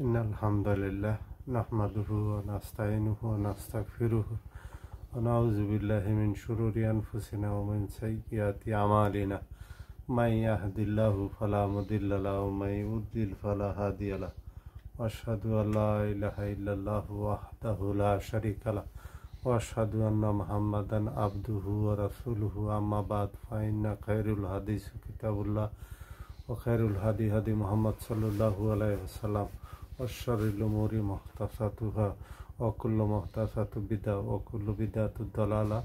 إن الحمد لله نحمده ونستعينه ونستغفره ونعوذ بالله من شرور أنفسنا ومن سيئات أعمالنا من يهد الله فلا مضل له ومن يضلل فلا هادي له وأشهد أن لا إله إلا الله وحده لا شريك له وأشهد أن محمدا عبده ورسوله أما بعد فإن خير الحديث كتاب الله وخير الهدي هدي محمد صلى الله عليه وسلم وشر الأمور محدثاتها وكل محدثة بدعة وكل بدعة ضلالة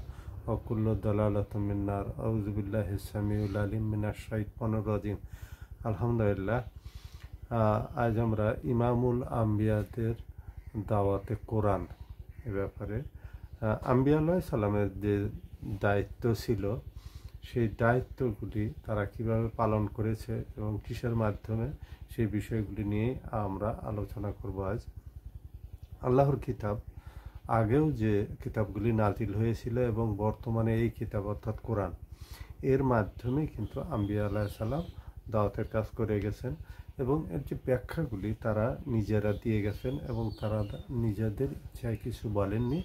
وكل ضلالة من النار أعوذ بالله السميع العليم من الشيطان الرجيم আলহামদুলিল্লাহ আজ আমরা ইমামুল আম্বিয়াদের দাওয়াতে কোরআন এ ব্যাপারে আম্বিয়া আলাইহিস সালামের যে দায়িত্ব ছিল সেই দায়িত্বগুলি তারা কিভাবে পালন করেছে এবং কিসের মাধ্যমে সেই বিষয়গুলি নিয়ে আমরা আলোচনা করব। আজ আল্লাহর কিতাব আগেও যে কিতাবগুলি নাজিল হয়েছিল এবং বর্তমানে এই কিতাব অর্থাৎ কোরআন এর মাধ্যমে কিন্তু আম্বিয়া আলাইহিস সালাম দাওয়াতের কাজ করে গেছেন এবং এর যে ব্যাখ্যাগুলি তারা নিজেরা দিয়ে গেছেন এবং তারা নিজেদের ইচ্ছায় কিছু বলেননি।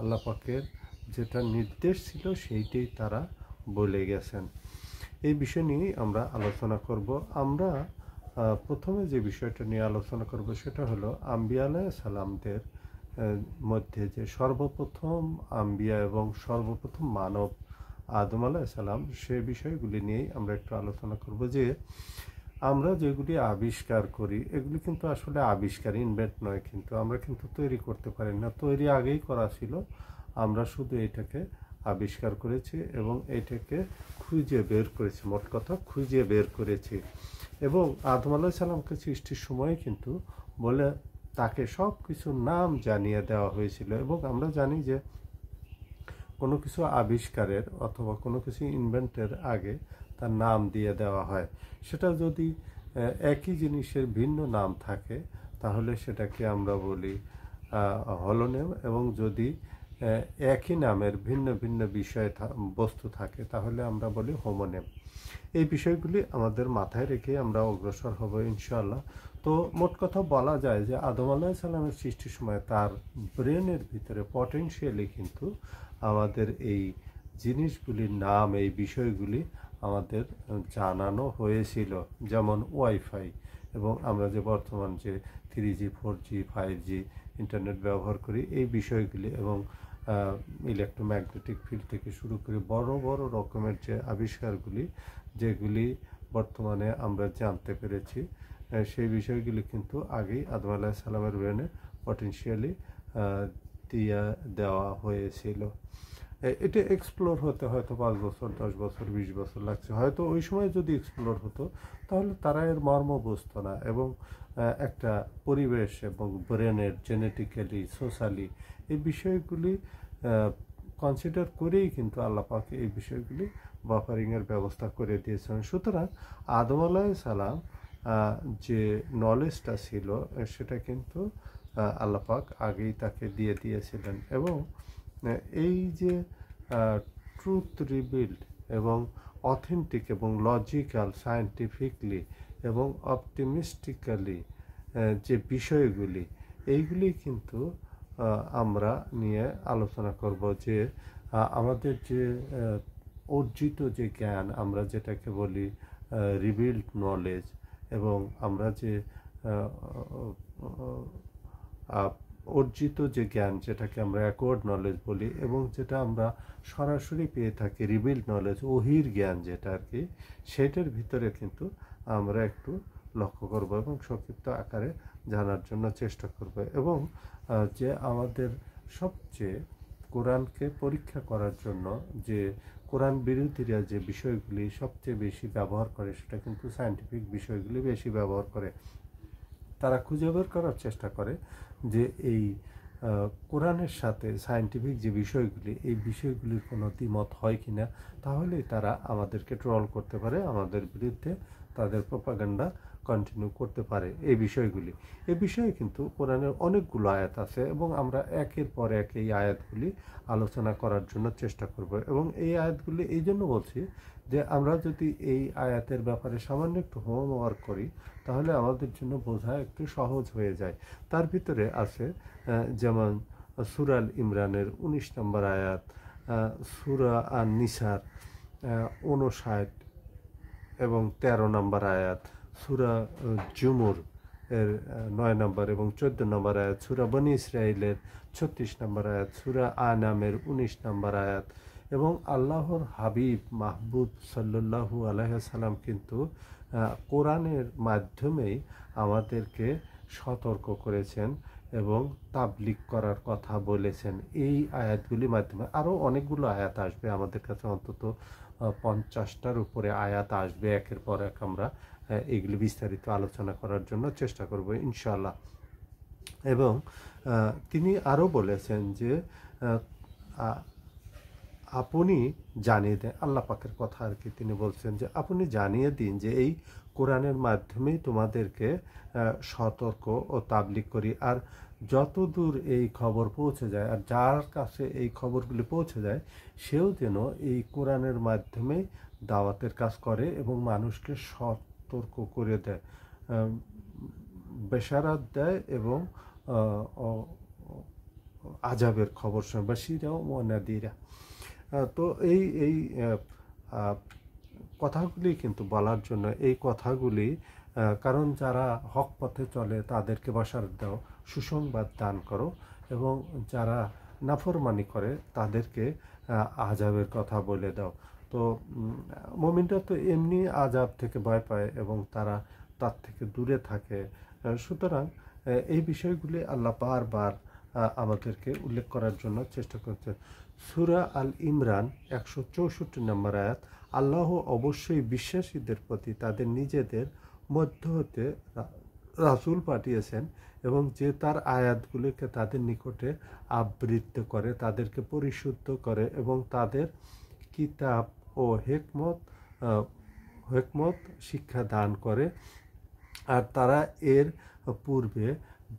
আল্লাহ পাকের যেটা নির্দেশ ছিল সেইটাই তারা বলে গেছেন। এই বিষয় নিয়েই আমরা আলোচনা করব। আমরা প্রথমে যে বিষয়টা নিয়ে আলোচনা করব সেটা হলো আম্বিয়া আলাইহিস সালামদের মধ্যে যে সর্বপ্রথম আম্বিয়া এবং সর্বপ্রথম মানব আদম আলাইহিস সালাম সে বিষয়গুলি নিয়েই আমরা একটু আলোচনা করব। যে আমরা যেগুলি আবিষ্কার করি এগুলি কিন্তু আসলে আবিষ্কার, ইনভেন্ট নয়, কিন্তু আমরা কিন্তু তৈরি করতে পারি না, তৈরি আগেই করা ছিল, আমরা শুধু এটাকে আবিষ্কার করেছি এবং এইটাকে খুঁজে বের করেছি, মোট কথা খুঁজে বের করেছি। এবং আদম আলাইহিস সালামকে সৃষ্টির সময় কিন্তু বলে তাকে সব কিছুর নাম জানিয়ে দেওয়া হয়েছিল এবং আমরা জানি যে কোনো কিছু আবিষ্কারের অথবা কোনো কিছু ইনভেন্টের আগে তার নাম দিয়ে দেওয়া হয়। সেটা যদি একই জিনিসের ভিন্ন নাম থাকে তাহলে সেটাকে আমরা বলি হলোনেম, এবং যদি একই নামের ভিন্ন ভিন্ন বিষয় বস্তু থাকে তাহলে আমরা বলি হোমোনেম। এই বিষয়গুলি আমাদের মাথায় রেখে আমরা অগ্রসর হব ইনশাআল্লাহ। তো মোট কথা বলা যায় যে আদম আলাইহিস সালামের সৃষ্টির সময় তার ব্রেনের ভিতরে পটেনশিয়ালি কিন্তু আমাদের এই জিনিসগুলির নাম, এই বিষয়গুলি আমাদের জানানো হয়েছিল, যেমন ওয়াইফাই এবং আমরা যে বর্তমান যে 3G 4G 5G ইন্টারনেট ব্যবহার করি এই বিষয়গুলি এবং ইলেকট্রোম্যাগনেটিক ফিল্ড থেকে শুরু করে বড় বড় রকমের যে আবিষ্কারগুলি যেগুলি বর্তমানে আমরা জানতে পেরেছি সেই বিষয়গুলি কিন্তু আগেই আদম আলাইহিস সালামের ব্রেনে পটেনশিয়ালি দিয়ে দেওয়া হয়েছিল। এটা এক্সপ্লোর হতে হয়তো 5 বছর 10 বছর 20 বছর লাগছে, হয়তো ওই সময় যদি এক্সপ্লোর হতো তাহলে তারা এর মর্ম বুঝতো না এবং একটা পরিবেশ এবং ব্রেনের জেনেটিক্যালি সোশ্যালি এই বিষয়গুলি কনসিডার করেই কিন্তু আল্লাহ পাক এই বিষয়গুলি বাফারিংয়ের ব্যবস্থা করে দিয়েছেন। সুতরাং আদম আলাইহিস সালাম যে নলেজটা ছিল সেটা কিন্তু আল্লাহ পাক আগেই তাকে দিয়ে দিয়েছিলেন এবং এই যে ট্রুথ রিবিল্ড এবং অথেন্টিক এবং লজিক্যাল সায়েন্টিফিকলি এবং অপটিমিস্টিক্যালি যে বিষয়গুলি এইগুলি কিন্তু আমরা নিয়ে আলোচনা করব। যে আমাদের যে অর্জিত যে জ্ঞান আমরা যেটাকে বলি রিবিল্ড নলেজ এবং আমরা যে অর্জিত যে জ্ঞান যেটাকে আমরা অ্যাকোয়ার্ড নলেজ বলি এবং যেটা আমরা সরাসরি পেয়ে থাকি রিবিল্ড নলেজ, ওহির জ্ঞান যেটা আর কি, সেটার ভিতরে কিন্তু আমরা একটু লক্ষ্য করব এবং সংক্ষিপ্ত আকারে জানার জন্য চেষ্টা করব। এবং যে আমাদের সবচেয়ে কোরআনকে পরীক্ষা করার জন্য যে কোরআন বিরোধীরা যে বিষয়গুলি সবচেয়ে বেশি ব্যবহার করে সেটা কিন্তু সায়েন্টিফিক বিষয়গুলি বেশি ব্যবহার করে। তারা খুঁজে বের করার চেষ্টা করে যে এই কোরআনের সাথে সায়েন্টিফিক যে বিষয়গুলি এই বিষয়গুলির কোনো দ্বিমত হয় কিনা, তাহলেই তারা আমাদেরকে ট্রল করতে পারে, আমাদের বিরুদ্ধে তাদের প্রোপাগান্ডা কন্টিনিউ করতে পারে এই বিষয়গুলি। এই বিষয়ে কিন্তু কোরআনের অনেকগুলো আয়াত আছে এবং আমরা একের পর এক এই আয়াতগুলি আলোচনা করার জন্য চেষ্টা করব। এবং এই আয়াতগুলি এই জন্য বলছি যে আমরা যদি এই আয়াতের ব্যাপারে সামান্য একটু হোমওয়ার্ক করি তাহলে আমাদের জন্য বোঝা একটু সহজ হয়ে যায়। তার ভিতরে আছে যেমন সূরা আল ইমরানের 19 নম্বর আয়াত, সূরা আন নিসার 59 এবং 13 নম্বর আয়াত, সূরা জুমুর এর 9 নম্বর এবং 14 নম্বর আয়াত, সূরা বনী ইসরাইলের 36 নম্বর আয়াত, সূরা আনামের 19 নম্বর আয়াত। এবং আল্লাহর হাবিব মাহবুব সাল্লাল্লাহু আলাইহি সাল্লাম কিন্তু কোরআনের মাধ্যমেই আমাদেরকে সতর্ক করেছেন এবং তাবলিগ করার কথা বলেছেন। এই আয়াতগুলির মাধ্যমে আরও অনেকগুলো আয়াত আসবে, আমাদের কাছে অন্তত 50টার উপরে আয়াত আসবে। একের পর এক আমরা এগুলি বিস্তারিত আলোচনা করার জন্য চেষ্টা করব ইনশাআল্লাহ। এবং তিনি আরও বলেছেন যে আপনি জানিয়ে দেন, আল্লাহ পাকের কথা আর কি, তিনি বলছেন যে আপনি জানিয়ে দিন যে এই কোরআনের মাধ্যমেই তোমাদেরকে সতর্ক ও তাবলিগ করি। আর যতদূর এই খবর পৌঁছে যায় আর যার কাছে এই খবরগুলি পৌঁছে যায় সেও যেন এই কোরআনের মাধ্যমে দাওয়াতের কাজ করে এবং মানুষকে সতর্ক করে দেয়, বেশারাত দেয় এবং আজাবের খবর শোনে, বাশিরা ও নাদিরা। তো এই কথাগুলি কিন্তু বলার জন্য, এই কথাগুলি কারণ যারা হক পথে চলে তাদেরকে বাশারাত দাও, সুসংবাদ দান করো, এবং যারা নাফরমানি করে তাদেরকে আজাবের কথা বলে দাও। তো মুমিনরা তো এমনি আজাব থেকে ভয় পায় এবং তারা তার থেকে দূরে থাকে। সুতরাং এই বিষয়গুলি আল্লাহ বারবার আমাদেরকে উল্লেখ করার জন্য চেষ্টা করছেন। সূরা আল ইমরান 164 নম্বর আয়াত, আল্লাহ অবশ্যই বিশ্বাসীদের প্রতি তাদের নিজেদের মধ্য হতে রাসূল পাঠিয়েছেন এবং যে তার আয়াতগুলিকে তাদের নিকটে আবৃত্ত করে, তাদেরকে পরিশুদ্ধ করে এবং তাদের কিতাব ও হেকমত শিক্ষা দান করে, আর তারা এর পূর্বে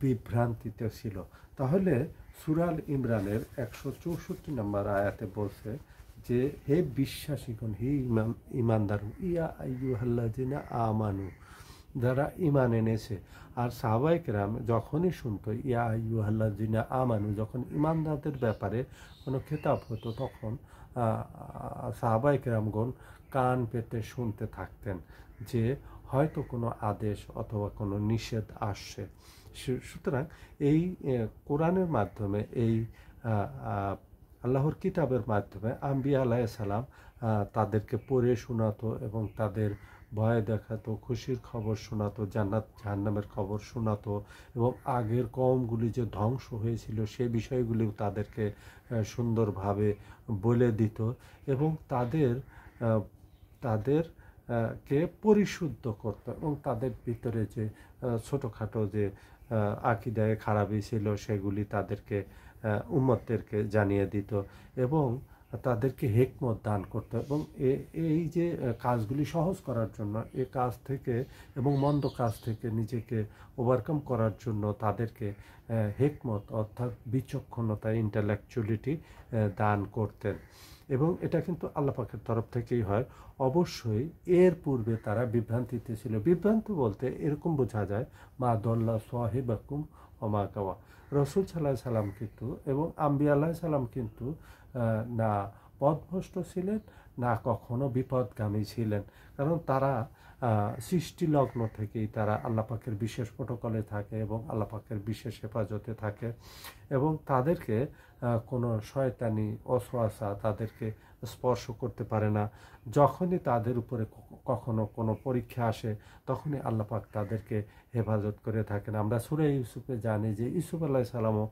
বিভ্রান্তিতে ছিল। তাহলে সূরা আল ইমরানের 164 নম্বর আয়াতে বলছে যে হে বিশ্বাসীগণ, হে ইমানদার, ইয়া আইয়ুহাল্লাযিনা আমানু, যারা ইমান এনেছে। আর সাহাবায়ে কেরাম যখনই শুনতো ইয়া আইয়ুহাল্লাযিনা আমানু, যখন ইমানদারদের ব্যাপারে কোনো খেতাব হতো তখন সাহাবায়ে কেরামগণ কান পেতে শুনতে থাকতেন যে হয়তো কোনো আদেশ অথবা কোনো নিষেধ আসছে। সুতরাং এই কোরআনের মাধ্যমে, এই আল্লাহর কিতাবের মাধ্যমে আম্বিয়া আলাইহিস সালাম তাদেরকে পড়ে শোনাতো এবং তাদের ভয় দেখাতো, খুশির খবর শোনাতো, জান্নাত জাহান্নামের খবর শোনাতো এবং আগের কওমগুলি যে ধ্বংস হয়েছিল সে বিষয়গুলিও তাদেরকে সুন্দরভাবে বলে দিত এবং তাদেরকে পরিশুদ্ধ করত এবং তাদের ভিতরে যে ছোটোখাটো যে আকীদায়ে খারাপি ছিল সেগুলি তাদেরকে উম্মতদেরকে জানিয়ে দিত এবং তাদেরকে হিকমত দান করত। এবং এই যে কাজগুলি সহজ করার জন্য, এই কাজ থেকে এবং মন্দ কাজ থেকে নিজেকে ওভারকাম করার জন্য তাদেরকে হিকমত অর্থাৎ বিচক্ষণতা, ইন্টালেকচুয়ালিটি দান করতেন। এবং এটা কিন্তু আল্লাহ পাকের তরফ থেকেই হয়। অবশ্যই এর পূর্বে তারা বিভ্রান্তিতে ছিল। বিভ্রান্ত বলতে এরকম বোঝা যায় মা দল্লা সাহিবাকুম ওমা গাওয়া, রাসূল সাল্লাল্লাহু আলাইহি সাল্লাম কিন্তু এবং আম্বিয়া আলাইহিস সালাম কিন্তু না পথভ্রষ্ট ছিলেন না কখনো বিপদগামী ছিলেন, কারণ তারা সৃষ্টিলগ্ন থেকেই তারা আল্লাহ পাকের বিশেষ প্রোটোকলে থাকে এবং আল্লাহ পাকের বিশেষ হেফাজতে থাকে এবং তাদেরকে কোনো শয়তানি ওয়াসওয়াসা তাদেরকে স্পর্শ করতে পারে না। যখনই তাদের উপরে কখনো কোনো পরীক্ষা আসে তখনই আল্লাহ পাক তাদেরকে হেফাজত করে থাকেন। আমরা সূরা ইউসুফে জানি যে ইউসুফ আলাইহিস সালামও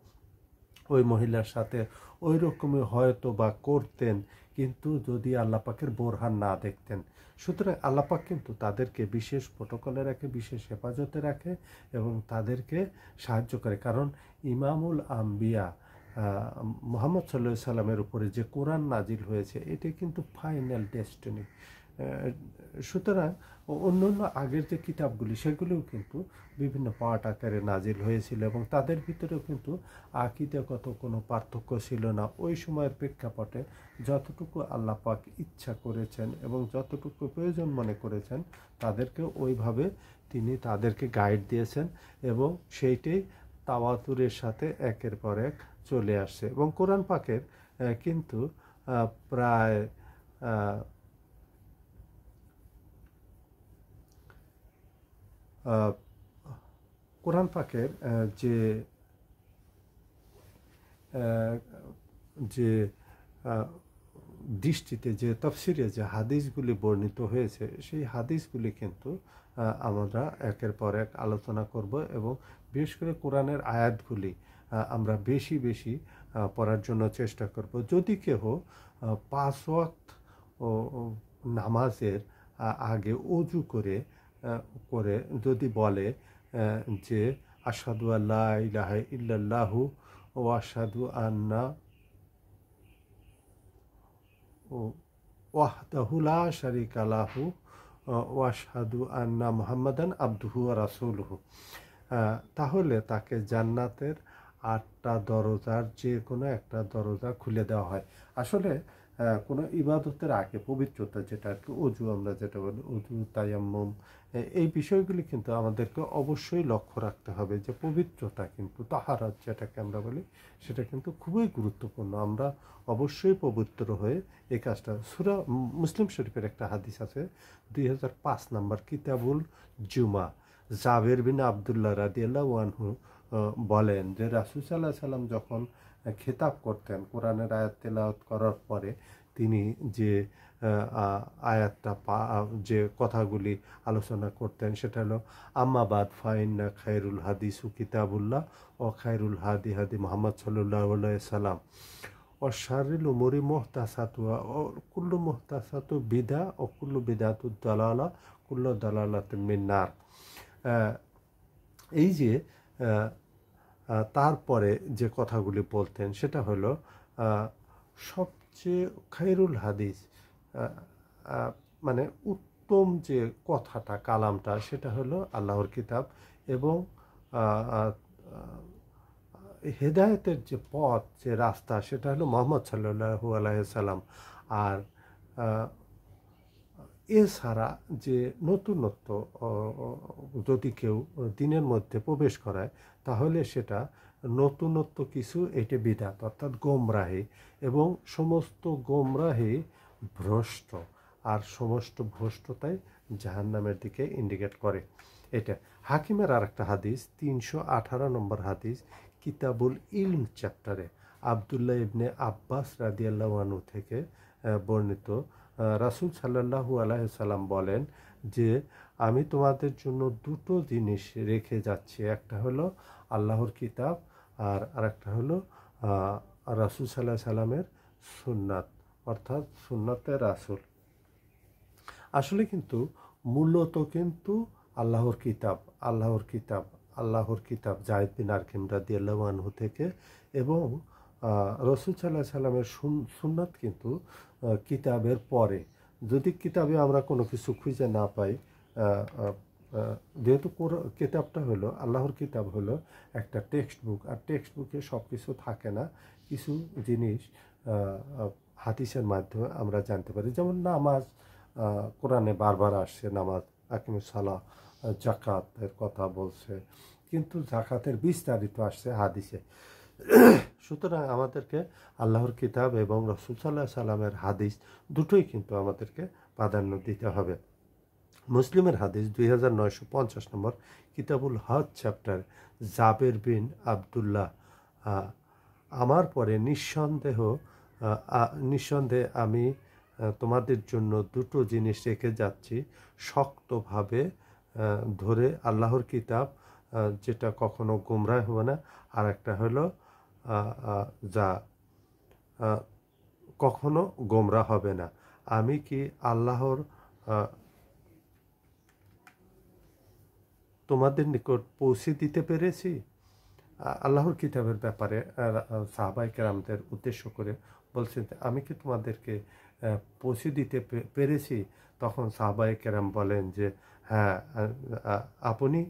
ওই মহিলার সাথে ওই রকমই হয়তো বা করতেন, কিন্তু যদি আল্লাহ পাকের বোরহান না দেখতেন। সুতরাং আল্লাহ পাক কিন্তু তাদেরকে বিশেষ প্রোটোকলে রাখে, বিশেষ হেফাজতে রাখে এবং তাদেরকে সাহায্য করে। কারণ ইমামুল আম্বিয়া মুহাম্মদ সাল্লাল্লাহু আলাইহি সাল্লামের উপরে যে কোরআন নাজিল হয়েছে এটি কিন্তু ফাইনাল ডেস্টিনি। সুতরাং অন্যান্য আগের যে কিতাবগুলি সেগুলিও কিন্তু বিভিন্ন পাঠ আকারে নাজিল হয়েছিল এবং তাদের ভিতরেও কিন্তু আকীদাগত কোনো পার্থক্য ছিল না। ওই সময়ের প্রেক্ষাপটে যতটুকু আল্লাহ পাক ইচ্ছা করেছেন এবং যতটুকু প্রয়োজন মনে করেছেন তাদেরকে ওইভাবে তিনি তাদেরকে গাইড দিয়েছেন এবং সেইটাই তাওয়াতুরের সাথে একের পর এক চলে আসছে। এবং কোরআন পাকের কিন্তু প্রায় কোরআন পাকের যে যে দৃষ্টিতে যে তাফসিরে যে হাদিসগুলি বর্ণিত হয়েছে সেই হাদিসগুলি কিন্তু আমরা একের পর এক আলোচনা করব এবং বিশেষ করে কোরআনের আয়াতগুলি আমরা বেশি বেশি পড়ার জন্য চেষ্টা করব। যদি কেহ 5 ওয়াক্ত নামাজের আগে ওযু করে যদি বলে যে আশহাদু আল্লা ইলাহা ইল্লাল্লাহু ওয়া আশহাদু আন্না ওয়াহদাহু লা শারীকা লাহু ওয়া আশহাদু আন্না মুহাম্মাদান আবদুহু ওয়া রাসূলুহু, তাহলে তাকে জান্নাতের 8টা দরজার যে কোনো একটা দরজা খুলে দেওয়া হয়। আসলে কোনো ইবাদতের আগে পবিত্রতা, যেটা আর কি ওযু আমরা যেটা বলি, ওযু, তায়াম্মুম, এই বিষয়গুলি কিন্তু আমাদেরকে অবশ্যই লক্ষ্য রাখতে হবে যে পবিত্রতা কিন্তু তাহারাত যেটাকে আমরা বলি সেটা কিন্তু খুবই গুরুত্বপূর্ণ। আমরা অবশ্যই পবিত্র হয়ে এই কাজটা, সূরা মুসলিম শরীফের একটা হাদিস আছে 2005 নম্বর কিতাবুল জুমা, জাবের বিন আবদুল্লাহ রাদিয়াল্লাহু আনহু বলেন যে রাসূল সাল্লাল্লাহু আলাইহি সাল্লাম যখন খেতাব করতেন কোরআনের আয়াত তেলাওয়াত করার পরে তিনি যে আয়াতটা যে কথাগুলি আলোচনা করতেন সেটা হলো আম্মা বাদ ফাইন্না খায়রুল হাদিসু কিতাবুল্লাহ ও খায়রুল হাদি হাদি মুহাম্মদ সাল্লাল্লাহু আলাইহি সাল্লাম ও শাররিল উমুরি মুহতাসাতুহা ও কুল্লু মুহতাসাতু বিদআ ও কুল্লু বিদআতু দালালা কুল্লু দালালাতিন মিন্নার। এই যে তারপরে যে কথাগুলি বলতেন সেটা হলো সবচেয়ে খায়রুল হাদিস, মানে উত্তম যে কথাটা কালামটা সেটা হলো আল্লাহর কিতাব এবং হেদায়েতের যে পথ যে রাস্তা সেটা হলো মুহাম্মদ সাল্লাল্লাহু আলাইহি সাল্লাম। আর এছাড়া যে নতুনত্ব যদি কেউ দিনের মধ্যে প্রবেশ করায় তাহলে সেটা নতুনত্ব কিছু, এটি বিদআত অর্থাৎ গোমরাহি, এবং সমস্ত গোমরাহি ভ্রষ্ট, আর সমস্ত ভ্রষ্টতাই জাহান্নামের দিকে ইন্ডিকেট করে। এটা হাকিমের আর একটা হাদিস 318 নম্বর হাদিস কিতাবুল ইলম চ্যাপ্টারে আবদুল্লাহ ইবনে আব্বাস রাদিয়াল্লাহু আনহু থেকে বর্ণিত, রাসূল সাল্লাল্লাহু আলাইহি সাল্লাম বলেন যে আমি তোমাদের জন্য দুটো জিনিস রেখে যাচ্ছি, একটা হলো আল্লাহর কিতাব আর আরেকটা হলো রাসূল সাল্লাল্লাহু আলাইহি সাল্লামের সুন্নাত, অর্থাৎ সুন্নাতে রাসূল। আসলে কিন্তু মূলত কিন্তু আল্লাহর কিতাব যায়েদ বিন আরকাম রাদিয়াল্লাহু আনহু থেকে, এবং রাসূল সাল্লাল্লাহু আলাইহি সাল্লামের সুন্নাত কিন্তু কিতাবের পরে। যদি কিতাবে আমরা কোনো কিছু খুঁজে না পাই, যেহেতু কিতাবটা হলো আল্লাহর কিতাব হলো একটা টেক্সট বুক, আর টেক্সট বুকে সব কিছু থাকে না, কিছু জিনিস হাদিসের মাধ্যমে আমরা জানতে পারি। যেমন নামাজ, কোরআনে বারবার আসছে নামাজ, আকিমুস সালাহ, জাকাতের কথা বলছে, কিন্তু জাকাতের বিস্তারিত আসছে হাদিসে। সুতরাং আমাদেরকে আল্লাহর কিতাব এবং রাসূল সাল্লাল্লাহু আলাইহি সাল্লামের হাদিস দুটোই কিন্তু আমাদেরকে প্রাধান্য দিতে হবে। মুসলিমের হাদিস 2950 নম্বর কিতাবুল হজ চ্যাপ্টার জাবের বিন আবদুল্লাহ, আমার পরে নিঃসন্দেহে আমি তোমাদের জন্য দুটো জিনিস রেখে যাচ্ছি, শক্তভাবে ধরে আল্লাহর কিতাব যেটা কখনো গোমরাহ হবে না, আর একটা হলো যা কখনো গোমরাহ হবে না। আমি কি আল্লাহর তোমাদের নিকট পৌঁছে দিতে পেরেছি? আল্লাহর কিতাবের ব্যাপারে সাহাবায়ে কেরামদের উদ্দেশ্য করে বলছেন, আমি কি তোমাদেরকে পৌঁছে দিতে পেরেছি? তখন সাহাবায়ে কেরাম বলেন যে হ্যাঁ, আপনি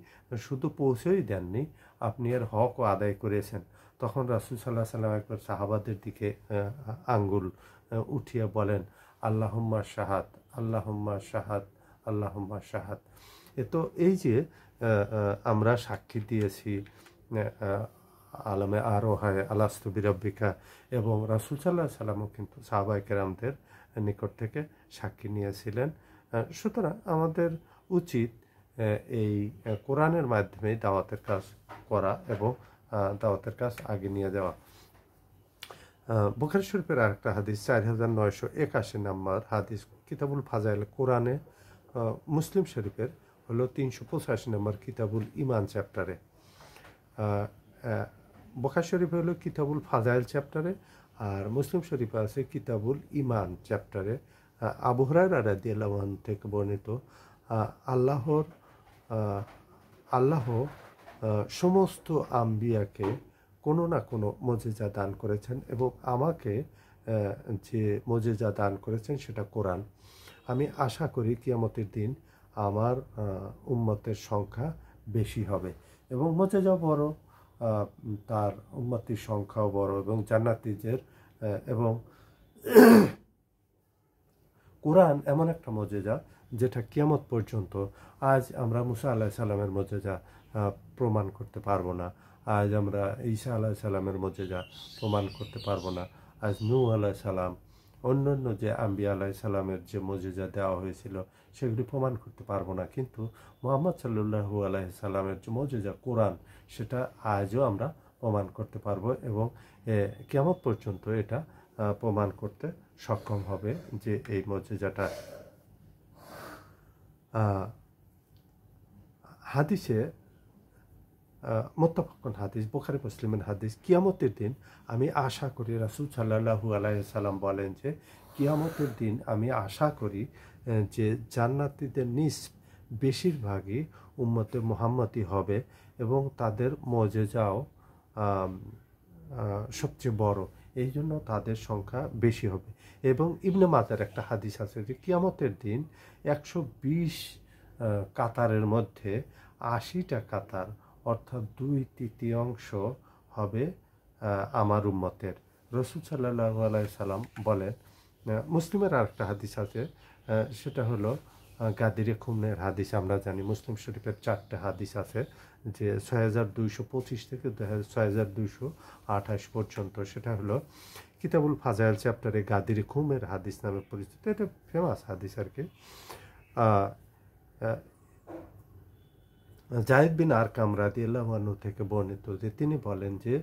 শুধু পৌঁছেই দেননি, আপনি এর হকও আদায় করেছেন। তখন রাসূল সাল্লাল্লাহু আলাইহি ওয়াসাল্লাম একবার সাহাবাদের দিকে আঙ্গুল উঠিয়ে বলেন, আল্লাহুম্মা শাহাদ, আল্লাহুম্মা শাহাদ, আল্লাহুম্মা শাহাদ। তো এই যে আমরা সাক্ষী দিয়েছি আলমে আরো হয় আলাস্তু বিরাব্বিকা, এবং রাসূল সাল্লাল্লাহু আলাইহি ওয়াসাল্লামও কিন্তু সাহাবায়ে কেরামদের নিকট থেকে সাক্ষী নিয়েছিলেন। সুতরাং আমাদের উচিত এই কোরআনের মাধ্যমে দাওয়াতের কাজ করা এবং দাওয়াতের কাজ আগে নিয়ে যাওয়া। বুখারী শরীফের আরেকটা হাদিস 4981 নম্বর হাদিস, কিতাবুল ফাজাইল কোরআনে। মুসলিম শরীফের হলো 385 নম্বর কিতাবুল ইমান চ্যাপ্টারে। বুখারী শরীফে হলো কিতাবুল ফাজাইল চ্যাপ্টারে, আর মুসলিম শরীফে আছে কিতাবুল ইমান চ্যাপ্টারে। আবু হুরায়রা রাদিয়াল্লাহু আনহু থেকে বর্ণিত, আল্লাহ সমস্ত আম্বিয়াকে কোনো না কোনো মুজিজা দান করেছেন, এবং আমাকে যে মুজিজা দান করেছেন সেটা কোরআন। আমি আশা করি কিয়ামতের দিন আমার উম্মতের সংখ্যা বেশি হবে এবং মুজিজা বড়, তার উম্মতির সংখ্যাও বড় এবং জান্নাতীদের, এবং কোরআন এমন একটা মুজিজা যেটা কিয়ামত পর্যন্ত, আজ আমরা মুসা আলাইহিস সালামের মুজিজা প্রমাণ করতে পারবো না, আজ আমরা ঈসা আলাইহিস সালামের মুজিজা প্রমাণ করতে পারবো না, আজ নূহ আলাইহিস সালাম, অন্যান্য যে আম্বিয়া আলাইহিস সালামের যে মুজিজা দেওয়া হয়েছিল সেগুলি প্রমাণ করতে পারবো না, কিন্তু মুহাম্মদ সাল্লাল্লাহু আলাইহি সাল্লামের যে মুজিজা কোরআন, সেটা আজও আমরা প্রমাণ করতে পারবো এবং কিয়ামত পর্যন্ত এটা প্রমাণ করতে সক্ষম হবে যে এই মুজিজাটা। হাদিসে মুত্তাফাকুন হাদিস, বুখারী মুসলিমের হাদিস, কিয়ামতের দিন আমি আশা করি, রাসূল সাল্লাল্লাহু আলাইহি সাল্লাম বলেন যে কিয়ামতের দিন আমি আশা করি যে জান্নাতীদের বেশিরভাগই উম্মতে মুহাম্মদী হবে এবং তাদের মুজিজাও সবচেয়ে বড়, এই জন্য তাদের সংখ্যা বেশি হবে। এবং ইবনে মাজার একটা হাদিস আছে যে কিয়ামতের দিন 120 কাতারের মধ্যে 80টা কাতার, অর্থাৎ 2/3 হবে আমার উম্মতের। রাসূল সাল্লাল্লাহু আলাইহি সাল্লাম বলেন, মুসলিমের আরেকটা হাদিস আছে, সেটা হলো গাদিরে খুনের হাদিস। আমরা জানি মুসলিম শরীফের 4টে হাদিস আছে, যে 6225 থেকে 6228 পর্যন্ত, সেটা হলো কিতাবুল ফাজাইল চ্যাপ্টারে গাদিরে খুমের হাদিস নামে পরিচিত। এটা ফেমাস হাদিস আর কি। জায়েদ বিন আরকাম রাদিয়াল্লাহু আনহু থেকে বর্ণিত যে তিনি বলেন যে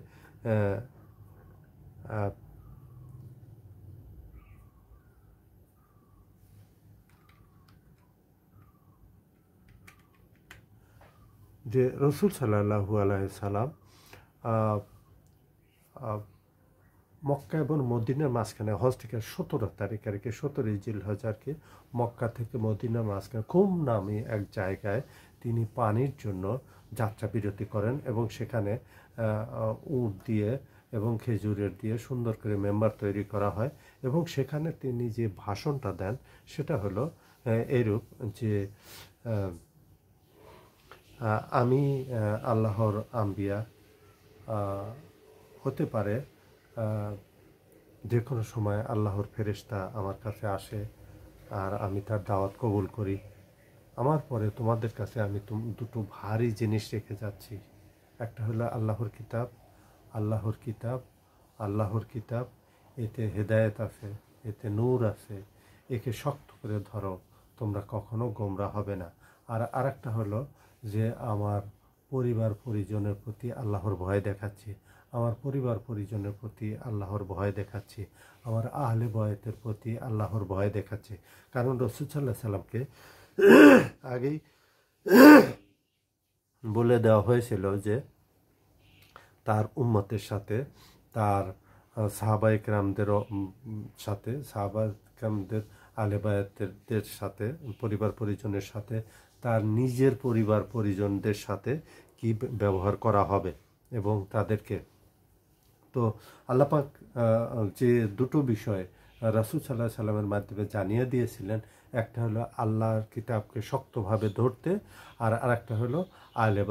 রাসূল সাল্লাল্লাহু আলাইহি সাল্লাম মক্কা এবং মদিনার মাঝখানে হজ থেকে 17 তারিখ আর কি, 17 জিলহজ আর কি, মক্কা থেকে মদিনার মাঝখানে খুম নামে এক জায়গায় তিনি পানির জন্য যাত্রা বিরতি করেন এবং সেখানে উট দিয়ে এবং খেজুরের দিয়ে সুন্দর করে মেম্বার তৈরি করা হয় এবং সেখানে তিনি যে ভাষণটা দেন সেটা হলো এইরূপ যে আমি আল্লাহর আম্বিয়া, হতে পারে যে কোনো সময় আল্লাহর ফেরেশতা আমার কাছে আসে আর আমি তার দাওয়াত কবুল করি। আমার পরে তোমাদের কাছে আমি দুটো ভারী জিনিস রেখে যাচ্ছি, একটা হলো আল্লাহর কিতাব, আল্লাহর কিতাব, আল্লাহর কিতাব, এতে হেদায়েত আছে, এতে নূর আছে, একে শক্ত করে ধরো, তোমরা কখনো গোমরা হবে না। আর আরেকটা হলো যে আমার পরিবার পরিজনের প্রতি আল্লাহর ভয় দেখাচ্ছি, আমার পরিবার পরিজনের প্রতি আল্লাহর ভয় দেখাচ্ছি, আমার আহলে বয়তের প্রতি আল্লাহর ভয় দেখাচ্ছি। কারণ রাসূল সাল্লাল্লাহু আলাইহি সাল্লামকে আগেই বলে দেওয়া হয়েছিল যে তার উম্মতের সাথে, তার সাহাবায়ে কেরামদের সাথে, সাহাবায়ে কেরামদের আহলে বায়াতের সাথে, পরিবার পরিজনের সাথে, তার নিজের পরিবার পরিজনদের সাথে কি ব্যবহার করা হবে এবং তাদেরকে, তো আল্লাহ পাক যে দুটো বিষয় রাসূল সাল্লাল্লাহু আলাইহি সাল্লামের মাধ্যমে জানিয়ে দিয়েছিলেন। একটা হলো আল্লাহর কিতাবকে শক্তভাবে ধরতে, আর আরেকটা হলো আহলে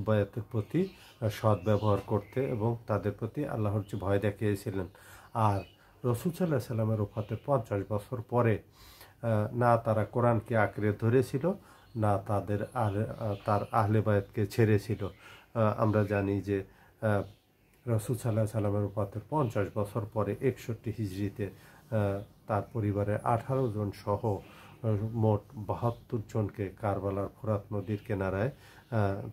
বায়াতের প্রতি সদ্ব্যবহার করতে এবং তাদের প্রতি আল্লাহর যে ভয় দেখিয়েছিলেন। আর রাসূল সাল্লাল্লাহু আলাইহি সাল্লামের ওফাতের 50 বছর পরে না তারা কোরআনকে আঁকড়ে ধরেছিল, না তার আহলে বায়াতকে ছেড়েছিল। আমরা জানি যে রাসূল সাল্লাল্লাহু আলাইহি সাল্লামের ওফাতের 50 বছর পরে 61 হিজরিতে তার পরিবারের 18 জন সহ মোট 72 জনকে কারবালার ফোরাত নদীর কিনারায়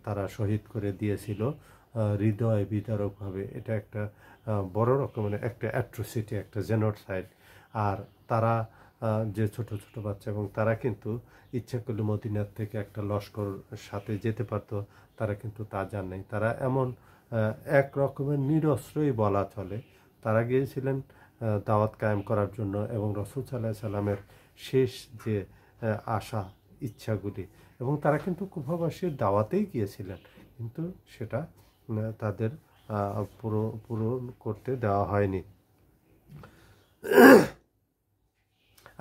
তারা শহীদ করে দিয়েছিল হৃদয় বিদারকভাবে। এটা একটা বড় রকমের একটা অ্যাট্রোসিটি, একটা জেনোসাইড। আর তারা যে ছোট ছোট বাচ্চা, এবং তারা কিন্তু ইচ্ছা করলে মদিনার থেকে একটা লস্কর সাথে যেতে পারতো, তারা কিন্তু তা যান নাই। তারা এমন এক রকমের নিরস্ত্রই বলা চলে। তারা গিয়েছিলেন দাওয়াত কায়েম করার জন্য, এবং রাসূল সাল্লাল্লাহু আলাইহি সাল্লামের শেষ যে আশা ইচ্ছাগুলি, এবং তারা কিন্তু কুফাবাসীর দাওয়াতেই গিয়েছিলেন, কিন্তু সেটা তাদের পূরণ করতে দেওয়া হয়নি।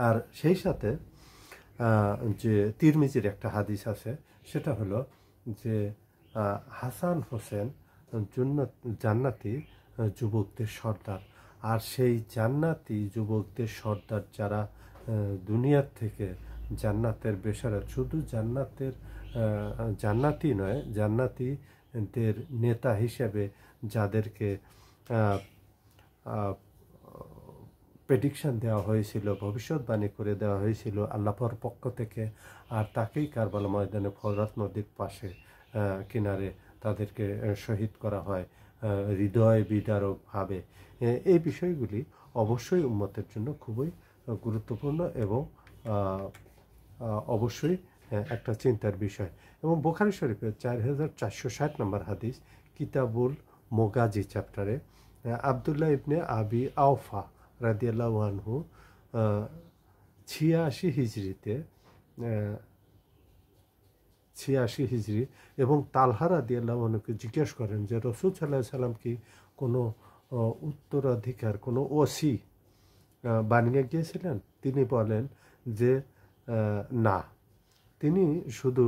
আর সেই সাথে যে তিরমিজির একটা হাদিস আছে, সেটা হলো যে হাসান হোসেন জান্নাতি যুবকদের সর্দার। আর সেই জান্নাতি যুবকদের সর্দার যারা দুনিয়ার থেকে জান্নাতের বেশারাত, শুধু জান্নাতি নয়, জান্নাতিদের নেতা হিসেবে যাদেরকে প্রেডিকশন দেওয়া হয়েছিল, ভবিষ্যৎবাণী করে দেওয়া হয়েছিল আল্লাহর পক্ষ থেকে, আর তাকেই কারবালা ময়দানে ফোরাত নদীর পাশে কিনারে তাদেরকে শহীদ করা হয় হৃদয় বিদারকভাবে। এই বিষয়গুলি অবশ্যই উম্মতের জন্য খুবই গুরুত্বপূর্ণ এবং অবশ্যই একটা চিন্তার বিষয়। এবং বুখারী শরীফের 4460 নম্বর হাদিস, কিতাবুল মোগাজি চ্যাপ্টারে আবদুল্লাহ ইবনে আবি আওফা রাদিয়াল্লাহু আনহু 86 হিজরিতে 86 হিজরি এবং তালহা রাদিয়াল্লাহু আনহুকে জিজ্ঞেস করেন যে রাসূল সাল্লাল্লাহু আলাইহি সাল্লাম কি কোনো উত্তরাধিকার, কোনো ওসি বানিয়ে গিয়েছিলেন? তিনি বলেন যে না, তিনি শুধু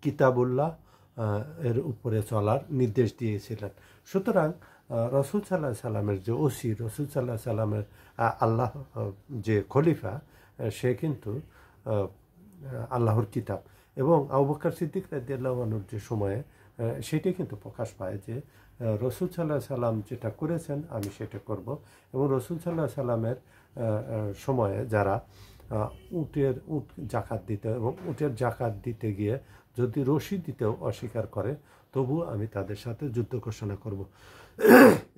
কিতাবুল্লাহ এর উপরে চলার নির্দেশ দিয়েছিলেন। সুতরাং রাসূল সাল্লাল্লাহু আলাইহি সাল্লামের যে ওসি, রাসূল সাল্লাল্লাহু আলাইহি সাল্লামের আল্লাহ যে খলিফা, সে কিন্তু আল্লাহর কিতাব। এবং আবু বকর সিদ্দিক রাদিয়াল্লাহু আনহুর যে সময়ে সেটাই কিন্তু প্রকাশ পায় যে রাসূল সাল্লাল্লাহু আলাইহি সাল্লাম যেটা করেছেন আমি সেটা করব। এবং রাসূল সাল্লাল্লাহু আলাইহি সাল্লামের সময়ে যারা উট জাকাত দিতে, এবং উটের জাকাত দিতে গিয়ে যদি রশি দিতেও অস্বীকার করে, তবু আমি তাদের সাথে যুদ্ধ ঘোষণা করব।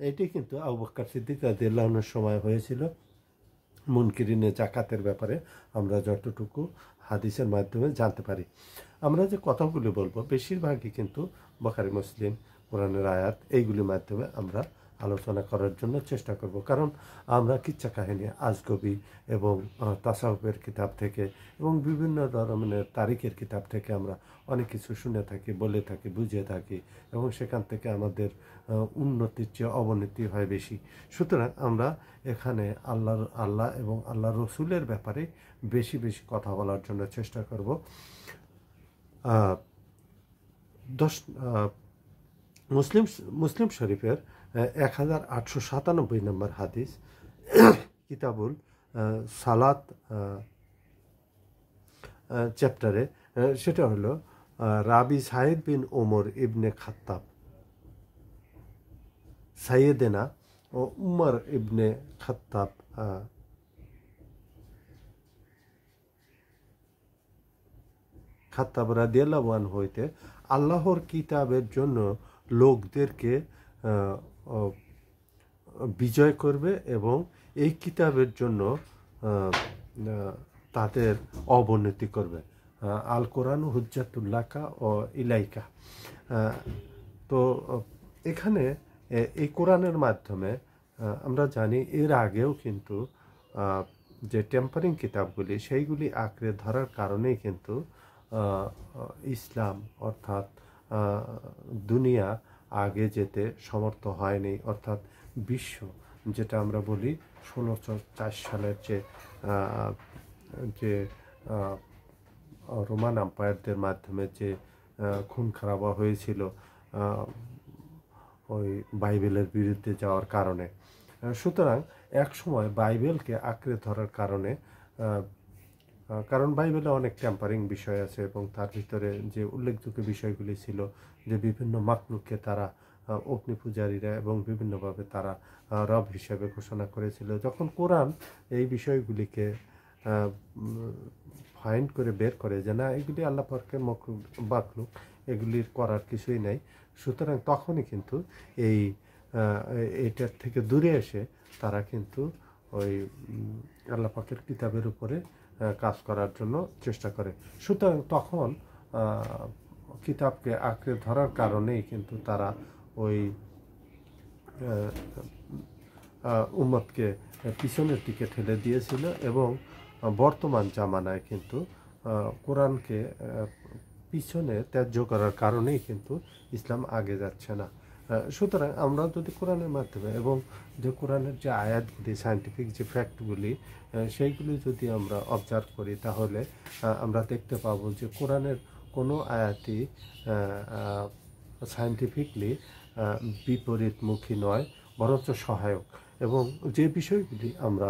এটি কিন্তু আবু বকর সিদ্দিক রাদিয়াল্লাহু আনহুর সময় হয়েছিল। মুনকিরিনে জাকাতের ব্যাপারে আমরা যতটুকু হাদিসের মাধ্যমে জানতে পারি। আমরা যে কথাগুলি বলবো বেশিরভাগই কিন্তু বুখারী, মুসলিম, কোরআনের আয়াত, এইগুলির মাধ্যমে আমরা আলোচনা করার জন্য চেষ্টা করব। কারণ আমরা কিচ্ছা কাহিনী, আজগবি এবং তাসাউফের কিতাব থেকে এবং বিভিন্ন ধরনের তারিখের কিতাব থেকে আমরা অনেক কিছু শুনে থাকি, বলে থাকি, বুঝে থাকি, এবং সেখান থেকে আমাদের উন্নতির চেয়ে অবনতি হয় বেশি। সুতরাং আমরা এখানে আল্লাহ এবং আল্লাহ রসুলের ব্যাপারে বেশি বেশি কথা বলার জন্য চেষ্টা করব। মুসলিম শরীফের 1897 নম্বর হাদিস, কিতাবুল সালাত চ্যাপ্টারে, সেটা হলো রাবি সাইদ বিন ওমর ইবনে খাত্তাব, সাইয়েদেনা ও উমর ইবনে খাত্তাব রাদিয়াল্লাহু আনহু হইতে আল্লাহর কিতাবের জন্য লোকদেরকে বিজয় করবে এবং এই কিতাবের জন্য তাদের অবনতি করবে। আল কোরআন হুজ্জাতুল্লাকা ও ইলাইকা। তো এখানে এই কোরআনের মাধ্যমে আমরা জানি এর আগেও কিন্তু যে টেম্পারিং কিতাবগুলি, সেইগুলি আঁকড়ে ধরার কারণেই কিন্তু ইসলাম অর্থাৎ দুনিয়া আগে যেতে সমর্থ হয়নি, অর্থাৎ বিশ্ব যেটা আমরা বলি 1604 সালের যে রোমান আম্পায়ারদের মাধ্যমে যে খুন খারাপা হয়েছিল ওই বাইবেলের বিরুদ্ধে যাওয়ার কারণে। সুতরাং এক সময় বাইবেলকে আঁকড়ে ধরার কারণে, কারণ বাইবেলে অনেক ট্যাম্পারিং বিষয় আছে এবং তার ভিতরে যে উল্লেখযোগ্য বিষয়গুলি ছিল যে বিভিন্ন মাখলুককে তারা অগ্নি পূজারীরা এবং বিভিন্নভাবে তারা রব হিসেবে ঘোষণা করেছিল। যখন কোরআন এই বিষয়গুলিকে ফাইন্ড করে বের করে যে না, এগুলি আল্লাহ পাকের মাখলুক, এগুলির করার কিছুই নাই, সুতরাং তখনই কিন্তু এইটার থেকে দূরে এসে তারা কিন্তু ওই আল্লাহ পাকের কিতাবের উপরে কাজ করার জন্য চেষ্টা করে। সুতরাং তখন কিতাবকে আঁকড়ে ধরার কারণেই কিন্তু তারা ওই উম্মতকে পিছনের দিকে ঠেলে দিয়েছিল এবং বর্তমান জামানায় কিন্তু কোরআনকে পিছনে ত্যায্য করার কারণেই কিন্তু ইসলাম আগে যাচ্ছে না। সুতরাং আমরা যদি কোরআনের মাধ্যমে এবং যে কোরআনের যে আয়াতগুলি, সায়েন্টিফিক যে ফ্যাক্টগুলি, সেইগুলি যদি আমরা অবজার্ভ করি তাহলে আমরা দেখতে পাবো যে কোরআনের কোনো আয়াতই সায়েন্টিফিকলি বিপরীতমুখী নয়, বরঞ্চ সহায়ক। এবং যে বিষয়গুলি আমরা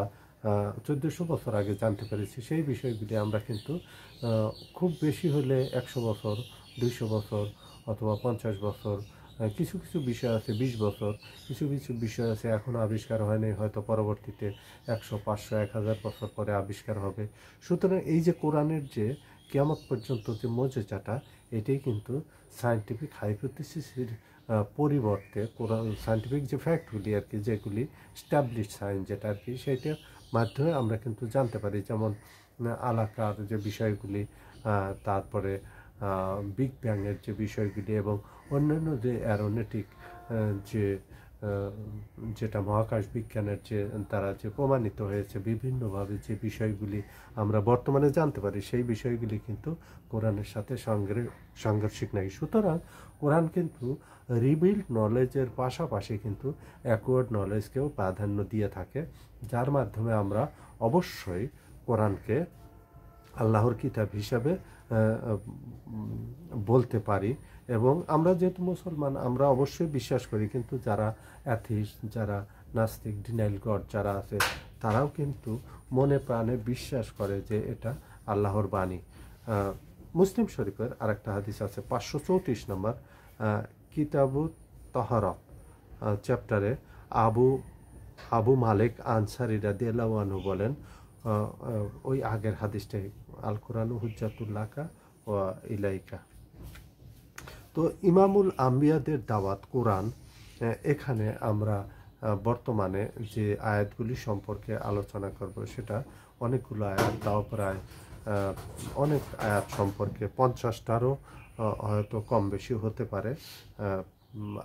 1400 বছর আগে জানতে পেরেছি, সেই বিষয়গুলি আমরা কিন্তু খুব বেশি হলে 100 বছর, 200 বছর অথবা 50 বছর, কিছু কিছু বিষয় আছে 20 বছর, কিছু কিছু বিষয় আছে এখনও আবিষ্কার হয়নি, হয়তো পরবর্তীতে 100, 500, 1000 বছর পরে আবিষ্কার হবে। সুতরাং এই যে কোরআনের যে কিয়ামত পর্যন্ত যে মজেজাটা, এটাই কিন্তু সায়েন্টিফিক হাইপোথিসিসের পরিবর্তে কোরআন সায়েন্টিফিক যে ফ্যাক্টগুলি আর কি, যেগুলি স্ট্যাবলিশ সায়েন্স যেটা আর কি, সেইটার মাধ্যমে আমরা কিন্তু জানতে পারি। যেমন আলাকার যে বিষয়গুলি, তারপরে বিগ ব্যাংয়ের যে বিষয়গুলি এবং অন্যান্য যে অ্যারোনটিক যে যেটা মহাকাশ বিজ্ঞানের যে দ্বারা যে প্রমাণিত হয়েছে বিভিন্নভাবে যে বিষয়গুলি আমরা বর্তমানে জানতে পারি, সেই বিষয়গুলি কিন্তু কোরআনের সাথে সাংঘর্ষিক নাই। সুতরাং কোরআন কিন্তু রিবিল্ড নলেজের পাশাপাশি কিন্তু অ্যাকোয়ার্ড নলেজকেও প্রাধান্য দিয়ে থাকে, যার মাধ্যমে আমরা অবশ্যই কোরআনকে আল্লাহর কিতাব হিসাবে বলতে পারি। এবং আমরা যেহেতু মুসলমান, আমরা অবশ্যই বিশ্বাস করি, কিন্তু যারা অ্যাথিস্ট, যারা নাস্তিক, ডিনাইল গড যারা আছে, তারাও কিন্তু মনে প্রাণে বিশ্বাস করে যে এটা আল্লাহর বাণী। মুসলিম শরীফের আরেকটা হাদিস আছে 534 নম্বর কিতাবুত তাহারাত চ্যাপ্টারে আবু মালিক আনসারী রাদিয়াল্লাহু আনহু বলেন, ওই আগের হাদিসটাই, আল কোরআন হুজ্জাতুল্লাকা ওয়া ইলাইকা। তো ইমামুল আম্বিয়াদের দাওয়াত কোরআন, এখানে আমরা বর্তমানে যে আয়াতগুলি সম্পর্কে আলোচনা করব সেটা অনেকগুলো আয়াত, তাও প্রায় অনেক আয়াত সম্পর্কে 50টারও হয়তো কম বেশি হতে পারে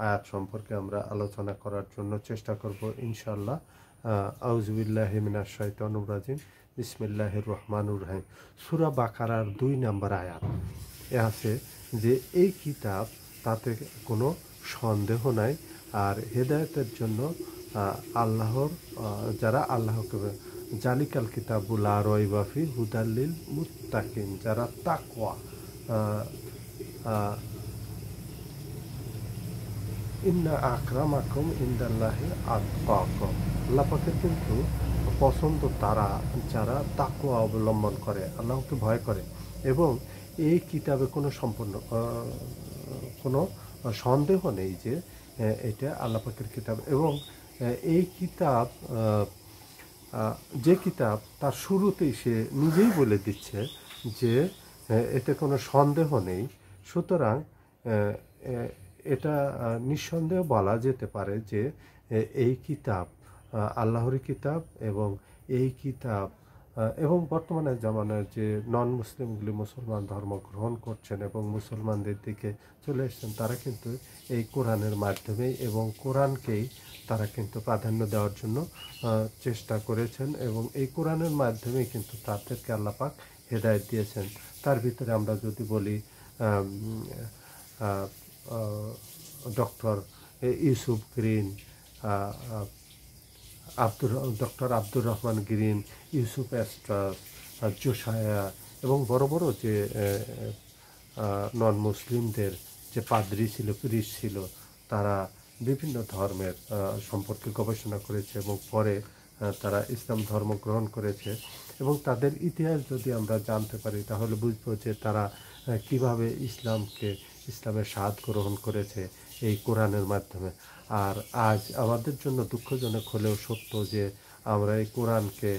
আয়াত সম্পর্কে আমরা আলোচনা করার জন্য চেষ্টা করব ইনশাআল্লাহ। আউযুবিল্লাহি মিনাশ শাইতানির রাজিম, বিসমিল্লাহির রহমানির রহিম। সূরা বাকারার 2 নম্বর আয়াত এ আছে যে এই কিতাব, তাতে কোনো সন্দেহ নাই, আর হেদায়েতের জন্য আল্লাহর যারা আল্লাহকে, জালিকাল কিতাবুল লা রাইবা ফিহি হুদাল লিল মুত্তাকিন, যারা তাকওয়া, ইন্না আকরামাকুম ইনদাল্লাহি আতকাকুম। আল্লাহ পাকের কিন্তু পছন্দ তারা যারা তাকওয়া অবলম্বন করে, আল্লাহকে ভয় করে। এবং এই কিতাবে কোনো সন্দেহ নেই যে এটা আল্লাহ পাকের কিতাব। এবং এই কিতাব, যে কিতাব, তার শুরুতেই সে নিজেই বলে দিচ্ছে যে এতে কোনো সন্দেহ নেই। সুতরাং এটা নিঃসন্দেহ বলা যেতে পারে যে এই কিতাব আল্লাহরই কিতাব। এবং এই কিতাব, এবং বর্তমানে জামানার যে নন মুসলিমগুলি মুসলমান ধর্ম গ্রহণ করছেন এবং মুসলমানদের দিকে চলে এসছেন, তারা কিন্তু এই কোরআনের মাধ্যমেই এবং কোরআনকেই তারা কিন্তু প্রাধান্য দেওয়ার জন্য চেষ্টা করেছেন এবং এই কোরআনের মাধ্যমেই কিন্তু তাদেরকে আল্লাহ পাক হেদায়েত দিয়েছেন। তার ভিতরে আমরা যদি বলি doctor Yusuf Green, doctor Abdur Rahman Green, Yusuf এস্ট্রাস, জোসায়া এবং বড় বড় যে নন মুসলিমদের যে পাদ্রী ছিল, প্রিস্ট ছিল, তারা বিভিন্ন ধর্মের সম্পর্কে গবেষণা করেছে এবং পরে তারা ইসলাম ধর্ম গ্রহণ করেছে। এবং তাদের ইতিহাস যদি আমরা জানতে পারি তাহলে বুঝবো যে তারা কিভাবে ইসলামের স্বাদ গ্রহণ করেছে এই কোরআনের মাধ্যমে। আর আজ আমাদের জন্য দুঃখজনক হলেও সত্য যে আমরা এই কোরআনকে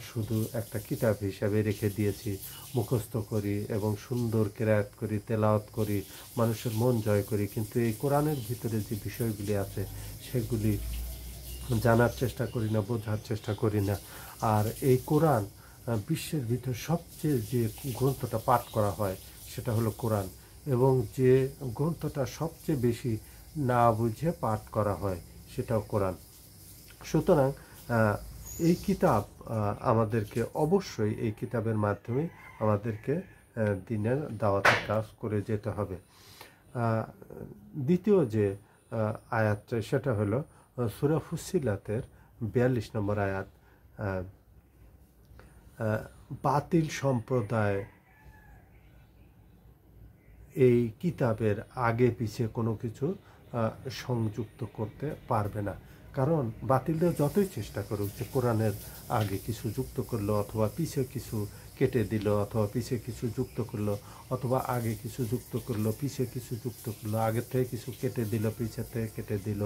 শুধু একটা কিতাব হিসাবে রেখে দিয়েছি, মুখস্থ করি এবং সুন্দর কেরাত করি, তেলাওয়াত করি, মানুষের মন জয় করি, কিন্তু এই কোরআনের ভিতরে যে বিষয়গুলি আছে সেগুলি জানার চেষ্টা করি না, বোঝার চেষ্টা করি না। আর এই কোরআন বিশ্বের ভিতর সবচেয়ে যে গ্রন্থটা পাঠ করা হয় সেটা হলো কোরআন, এবং যে গ্রন্থটা সবচেয়ে বেশি না বুঝে পাঠ করা হয় সেটাও কোরআন। সুতরাং এই কিতাব আমাদেরকে অবশ্যই এই কিতাবের মাধ্যমে আমাদেরকে দিনের দাওয়াতের কাজ করে যেতে হবে। দ্বিতীয় যে আয়াতটা সেটা হলো সূরা ফুসসিলাতের 42 নম্বর আয়াত। বাতিল সম্প্রদায় এই কিতাবের আগে পিছিয়ে কোনো কিছু সংযুক্ত করতে পারবে না। কারণ বাতিলরা যতই চেষ্টা করুক যে কোরআনের আগে কিছু যুক্ত করলো, অথবা পিছে কিছু কেটে দিল, অথবা পিছে কিছু যুক্ত করলো, অথবা আগে কিছু যুক্ত করলো, পিছে কিছু যুক্ত করলো, আগের থেকে কিছু কেটে দিল, পিছের থেকে কেটে দিল,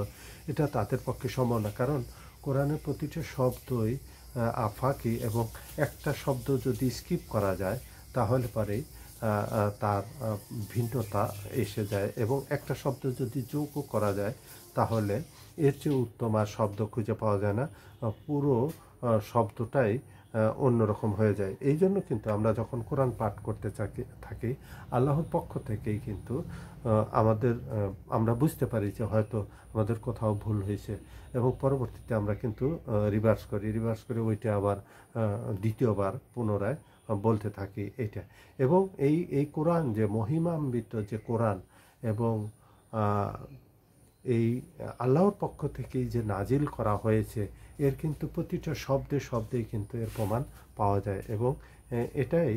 এটা তাদের পক্ষে সম্ভব না। কারণ কোরআনের প্রতিটা শব্দই আফাকি, এবং একটা শব্দ যদি স্কিপ করা যায় তাহলে পরেই তার ভিন্নতা এসে যায়, এবং একটা শব্দ যদি যোগও করা যায় তাহলে এর চেয়ে উত্তম আর শব্দ খুঁজে পাওয়া যায় না, পুরো শব্দটাই অন্যরকম হয়ে যায়। এই জন্য কিন্তু আমরা যখন কোরআন পাঠ করতে থাকি আল্লাহর পক্ষ থেকেই কিন্তু আমরা বুঝতে পারি যে হয়তো আমাদের কোথাও ভুল হয়েছে, এবং পরবর্তীতে আমরা কিন্তু রিভার্স করে ওইটা আবার দ্বিতীয়বার পুনরায় বলতে থাকি এইটা। এবং এই কোরআন যে মহিমান্বিত যে কোরআন, এবং এই আল্লাহর পক্ষ থেকেই যে নাজিল করা হয়েছে, এর কিন্তু প্রতিটা শব্দেই কিন্তু এর প্রমাণ পাওয়া যায়, এবং এটাই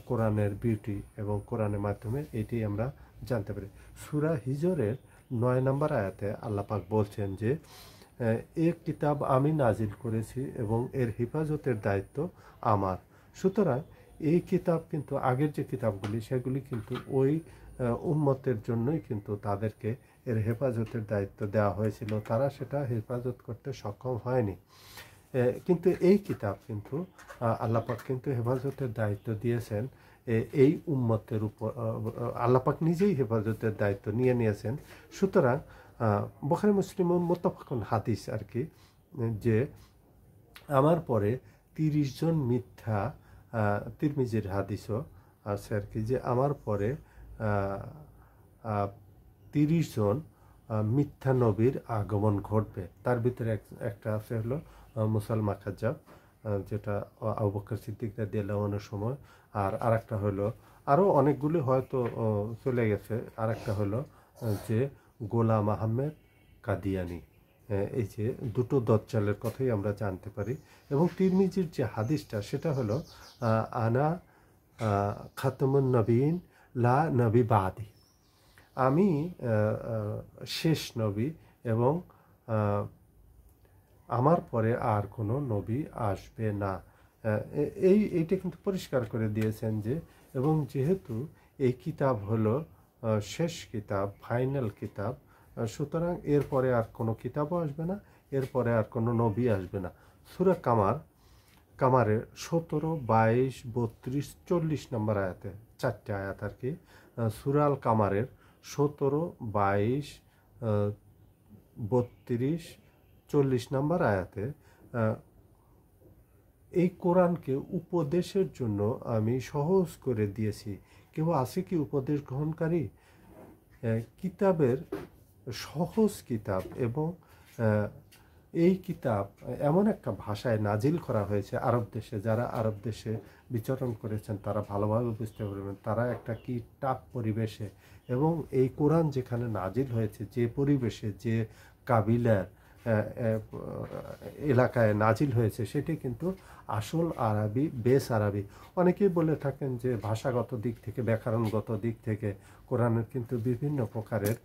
কোরআনের বিউটি, এবং কোরআনের মাধ্যমে এটি আমরা জানতে পারি। সূরা হিজরের 9 নম্বর আয়াতে আল্লাহ পাক বলছেন যে এ কিতাব আমি নাজিল করেছি এবং এর হেফাজতের দায়িত্ব আমার। সুতরাং এই কিতাব কিন্তু আগের যে কিতাবগুলি সেগুলি কিন্তু ওই উম্মতের জন্যই কিন্তু তাদেরকে এর হেফাজতের দায়িত্ব দেওয়া হয়েছিল, তারা সেটা হেফাজত করতে সক্ষম হয়নি। কিন্তু এই কিতাব কিন্তু আল্লাহ পাক কিন্তু হেফাজতের দায়িত্ব দিয়েছেন এই উম্মতের উপর, আল্লাহ পাক নিজেই হেফাজতের দায়িত্ব নিয়েছেন। সুতরাং বুখারী মুসলিম মুত্তাফাকুন হাদিস আর কি, যে আমার পরে 30 জন মিথ্যা, তিরমিজির হাদিসও আছে আর কি, যে আমার পরে 30 জন মিথ্যা নবীর আগমন ঘটবে। তার ভিতরে একটা আছে হলো মুসালমা কাজ্জাব, যেটা আবু বকর সিদ্দিক রাদিয়াল্লাহু আনহুর সময়, আর আরেকটা হলো, আরও অনেকগুলি হয়তো চলে গেছে, আরেকটা হলো যে গোলাম আহমেদ কাদিয়ানি। এই যে দুটো দজ্জালের কথাই আমরা জানতে পারি। এবং তিরমিজির যে হাদিসটা সেটা হলো আনা খাতামুন নবীন লা নবী বাদি, আমি শেষ নবী এবং আমার পরে আর কোনো নবী আসবে না। এইটা কিন্তু পরিষ্কার করে দিয়েছেন যে, এবং যেহেতু এই কিতাব হলো শেষ কিতাব, ফাইনাল কিতাব, সুতরাং এরপরে আর কোনো কিতাবও আসবে না, এরপরে আর কোনো নবী আসবে না। সূরা কামারের 17, 22, 32, 40 নম্বর আয়াতে, 4টে আয়াত আর কি। সূরা আল কামারের 17, 22, 32, 40 নম্বর আয়াতে এই কোরআনকে উপদেশের জন্য আমি সহজ করে দিয়েছি। কেউ আছে কি উপদেশ গ্রহণকারী? কিতাবের সহজ কিতাব, এবং এই কিতাব এমন একটা ভাষায় নাজিল করা হয়েছে আরব দেশে, যারা আরব দেশে বিচরণ করেছেন তারা ভালোভাবে বুঝতে পারবেন তারা একটা কি টাফ পরিবেশে, এবং এই কোরআন যেখানে নাজিল হয়েছে যে পরিবেশে, যে কাবিলার, এলাকায় নাজিল হয়েছে সেটি কিন্তু আসল আরবি, বেস আরবি। অনেকেই বলে থাকেন যে ভাষাগত দিক থেকে, ব্যাকরণগত দিক থেকে কোরআনের কিন্তু বিভিন্ন প্রকারের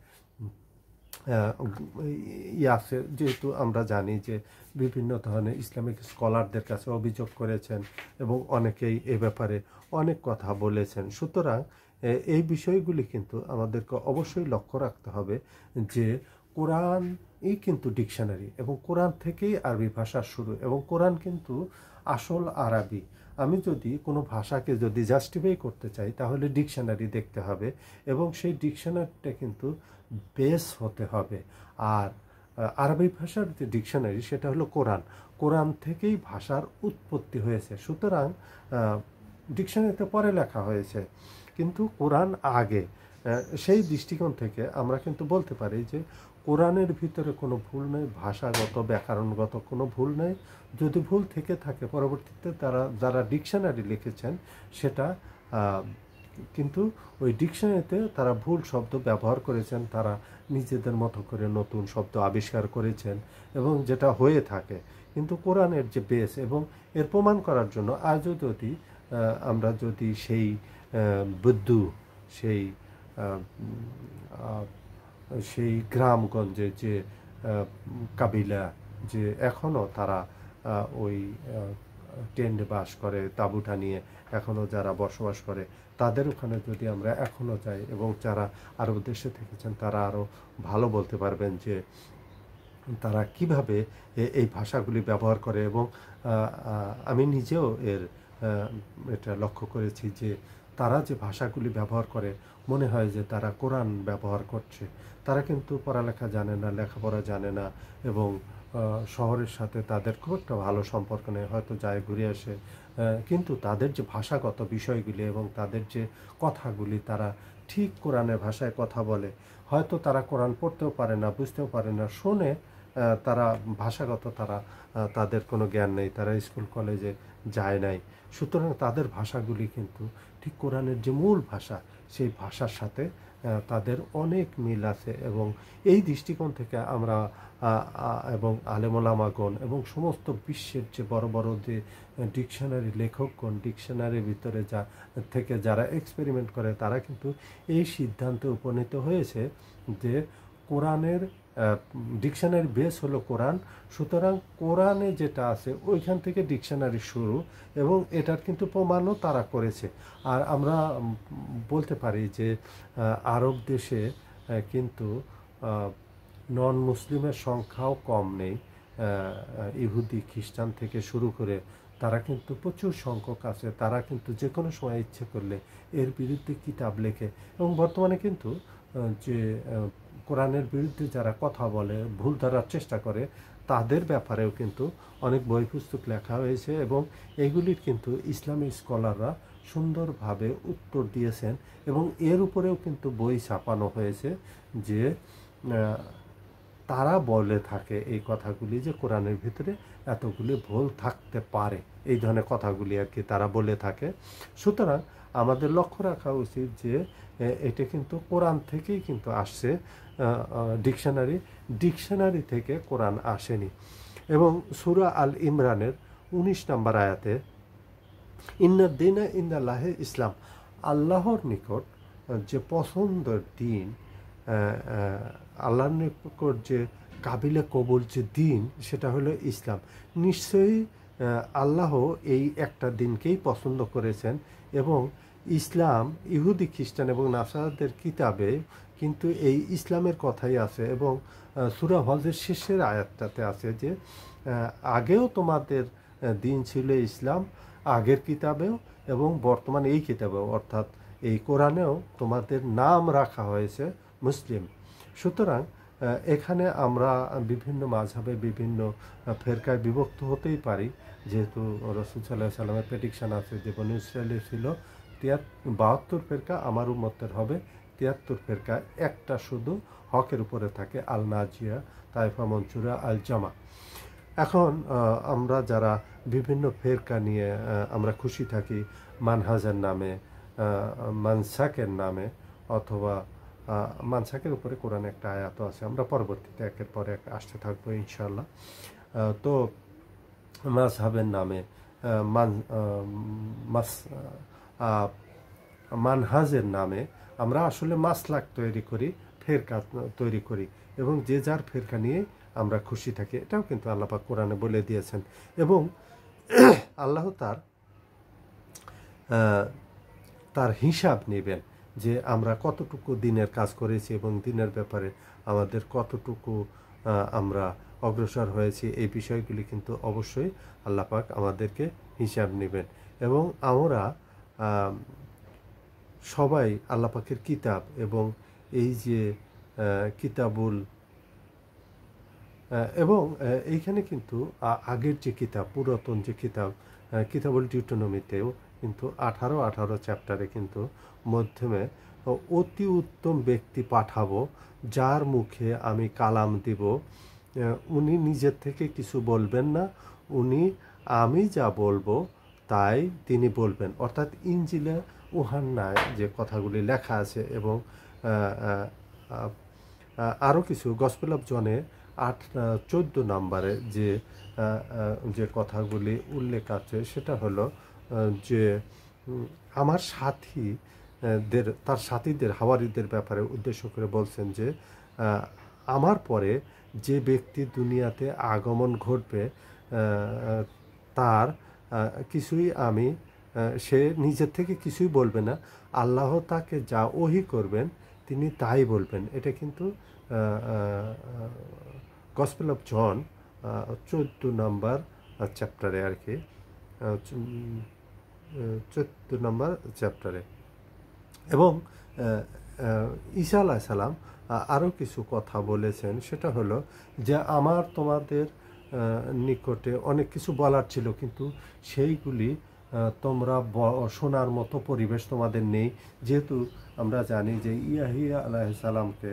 আছে, যেহেতু আমরা জানি যে বিভিন্ন ধরনের ইসলামিক স্কলারদের কাছে অভিযোগ করেছেন এবং অনেকেই এ ব্যাপারে অনেক কথা বলেছেন। সুতরাং এই বিষয়গুলি কিন্তু আমাদেরকে অবশ্যই লক্ষ্য রাখতে হবে যে কোরআনই কিন্তু ডিকশনারি, এবং কোরআন থেকেই আরবি ভাষার শুরু, এবং কোরআন কিন্তু আসল আরবি। আমি যদি কোনো ভাষাকে যদি জাস্টিফাই করতে চাই তাহলে ডিকশনারি দেখতে হবে, এবং সেই ডিকশনারিটা কিন্তু বেস হতে হবে। আর আরবি ভাষার যে ডিকশনারি সেটা হলো কোরআন। কোরআন থেকেই ভাষার উৎপত্তি হয়েছে। সুতরাং ডিকশনারিতে পরে লেখা হয়েছে, কিন্তু কোরআন আগে। সেই দৃষ্টিকোণ থেকে আমরা কিন্তু বলতে পারি যে কোরআনের ভিতরে কোনো ভুল নেই, ভাষাগত ব্যাকরণগত কোনো ভুল নেই। যদি ভুল থেকে থাকে পরবর্তীতে যারা ডিকশনারি লিখেছেন সেটা কিন্তু ওই ডিকশনারিতে তারা ভুল শব্দ ব্যবহার করেছেন, তারা নিজেদের মতো করে নতুন শব্দ আবিষ্কার করেছেন, এবং যেটা হয়ে থাকে। কিন্তু কোরআনের যে বেস, এবং এর প্রমাণ করার জন্য আজও যদি আমরা যদি সেই বুদ্ধু, সেই গ্রামগঞ্জে যে কাবিলা, যে এখনও তারা ওই টেন্টে বাস করে, তাঁবুটা নিয়ে এখনও যারা বসবাস করে, তাদের ওখানে যদি আমরা এখনও যাই, এবং যারা আরব দেশে থেকেছেন তারা আরও ভালো বলতে পারবেন যে তারা কিভাবে এই ভাষাগুলি ব্যবহার করে। এবং আমি নিজেও এটা লক্ষ্য করেছি যে তারা যে ভাষাগুলি ব্যবহার করে মনে হয় যে তারা কোরআন ব্যবহার করছে। তারা কিন্তু পড়ালেখা জানে না, লেখাপড়া জানে না, এবং শহরের সাথে তাদের খুব একটা ভালো সম্পর্ক নেই, হয়তো যায় ঘুরে আসে, কিন্তু তাদের যে ভাষাগত বিষয়গুলি এবং তাদের যে কথাগুলি, তারা ঠিক কোরআনের ভাষায় কথা বলে। হয়তো তারা কোরআন পড়তেও পারে না, বুঝতেও পারে না, শোনে, তারা ভাষাগত তাদের কোনো জ্ঞান নেই, তারা স্কুল কলেজে যায় নাই। সুতরাং তাদের ভাষাগুলি কিন্তু ঠিক কোরআনের যে মূল ভাষা সেই ভাষার সাথে তাদের অনেক মিল আছে। এবং এই দৃষ্টিকোণ থেকে আমরা এবং আলেমোলামাগণ এবং সমস্ত বিশ্বের যে বড় বড় যে ডিকশনারি লেখকগণ, ডিকশনারির ভিতরে থেকে যারা এক্সপেরিমেন্ট করে, তারা কিন্তু এই সিদ্ধান্তে উপনীত হয়েছে যে কোরআনের ডিকশনারি বেস হলো কোরআন। সুতরাং কোরআনে যেটা আছে ওইখান থেকে ডিকশনারি শুরু, এবং এটার কিন্তু প্রমাণও তারা করেছে। আর আমরা বলতে পারি যে আরব দেশে কিন্তু নন মুসলিমের সংখ্যাও কম নেই। ইহুদি, খ্রিস্টান থেকে শুরু করে তারা কিন্তু প্রচুর সংখ্যক আছে। তারা কিন্তু যে কোনো সময় ইচ্ছে করলে এর বিরুদ্ধে কিতাব লেখে, এবং বর্তমানে কিন্তু যে কোরআনের বিরুদ্ধে যারা কথা বলে, ভুল ধরার চেষ্টা করে, তাদের ব্যাপারেও কিন্তু অনেক বই পুস্তক লেখা হয়েছে, এবং এগুলির কিন্তু ইসলামী স্কলাররা সুন্দরভাবে উত্তর দিয়েছেন, এবং এর উপরেও কিন্তু বই ছাপানো হয়েছে যে তারা বলে থাকে এই কথাগুলি যে কোরআনের ভিতরে এতগুলি ভুল থাকতে পারে, এই ধরনের কথাগুলি আর কি তারা বলে থাকে। সুতরাং আমাদের লক্ষ্য রাখা উচিত যে এটা কিন্তু কোরআন থেকেই কিন্তু আসছে, ডিকশনারি থেকে কোরআন আসেনি। এবং সূরা আল ইমরানের 19 নম্বর আয়াতে ইন্নাদ দীনা ইনদাল্লাহি ইসলাম, আল্লাহর নিকট যে পছন্দের দিন, আল্লাহর নিকট যে কাবিলে কবুল যে দিন, সেটা হলো ইসলাম। নিশ্চয়ই আল্লাহ এই একটা দিনকেই পছন্দ করেছেন, এবং ইসলাম ইহুদি, খ্রিস্টান এবং নাসারাদের কিতাবে কিন্তু এই ইসলামের কথাই আছে। এবং সূরা হজের শেষের আয়াতটাতে আছে যে আগেও তোমাদের দিন ছিল ইসলাম, আগের কিতাবেও এবং বর্তমানে এই কিতাবেও, অর্থাৎ এই কোরআনেও তোমাদের নাম রাখা হয়েছে মুসলিম। সুতরাং এখানে আমরা বিভিন্ন মাযহাবে, বিভিন্ন ফেরকায় বিভক্ত হতেই পারি, যেহেতু রাসূল সাল্লাল্লাহু আলাইহি সাল্লামের প্রেডিকশন আছে যে বনী ইসরাঈলের ছিল 72 ফেরকা, আমার উম্মতের হবে 73 ফেরকা, একটা শুধু হকের উপরে থাকে, আল নাজিয়া, তায়েফা, মনসুরা, আল জামা। এখন আমরা যারা বিভিন্ন ফেরকা নিয়ে আমরা খুশি থাকি, মানহাজের নামে, মানসাকের নামে, অথবা মানসাকের উপরে কোরআনে একটা আয়াতও আছে। আমরা পরবর্তীতে একের পর এক আসতে থাকবো ইনশাআল্লাহ। তো মাযহাবের নামে মানহাজের নামে আমরা আসলে মাসলাক তৈরি করি, ফেরকা তৈরি করি, এবং যে যার ফেরকা নিয়ে আমরা খুশি থাকি। এটাও কিন্তু আল্লাহ পাক কোরআনে বলে দিয়েছেন। এবং আল্লাহ তার হিসাব নেবেন যে আমরা কতটুকু দিনের কাজ করেছি এবং দিনের ব্যাপারে আমাদের কতটুকু আমরা অগ্রসর হয়েছি। এই বিষয়গুলি কিন্তু অবশ্যই আল্লাহ পাক আমাদেরকে হিসাব নেবেন। এবং আমরা সবাই আল্লাহ পাকের কিতাব এবং এই যে কিতাবুল এবং এইখানে কিন্তু আগের যে কিতাব, পুরাতন যে কিতাবুল ডিউটোনমিতেও কিন্তু 18 চ্যাপ্টারে কিন্তু মধ্যমে অতি উত্তম ব্যক্তি পাঠাবো, যার মুখে আমি কালাম দিব, উনি নিজের থেকে কিছু বলবেন না, উনি আমি যা বলবো তাই তিনি বলবেন। অর্থাৎ ইনজিলে উহান্নায় যে কথাগুলি লেখা আছে এবং আরও কিছু গসপেল অফ জনে 14 নম্বরে যে কথাগুলি উল্লেখ আছে সেটা হলো যে আমার তার সাথীদের হাওয়ারিদের ব্যাপারে উদ্দেশ্য করে বলছেন যে আমার পরে যে ব্যক্তি দুনিয়াতে আগমন ঘটবে তার কিছুই সে নিজের থেকে কিছুই বলবে না, আল্লাহ তাকে যা ওহী করবেন তিনি তাই বলবেন। এটা কিন্তু গসপেল অফ জন 14 নম্বর চ্যাপ্টারে আর কি, 14 নম্বর চ্যাপ্টারে। এবং ঈসা আলাইহিস সালাম আরও কিছু কথা বলেছেন, সেটা হলো যে আমার তোমাদের নিকটে অনেক কিছু বলার ছিল, কিন্তু সেইগুলি তোমরা শোনার মতো পরিবেশ তোমাদের নেই। যেহেতু আমরা জানি যে ইয়াহিয়া আলাইহিস সালামকে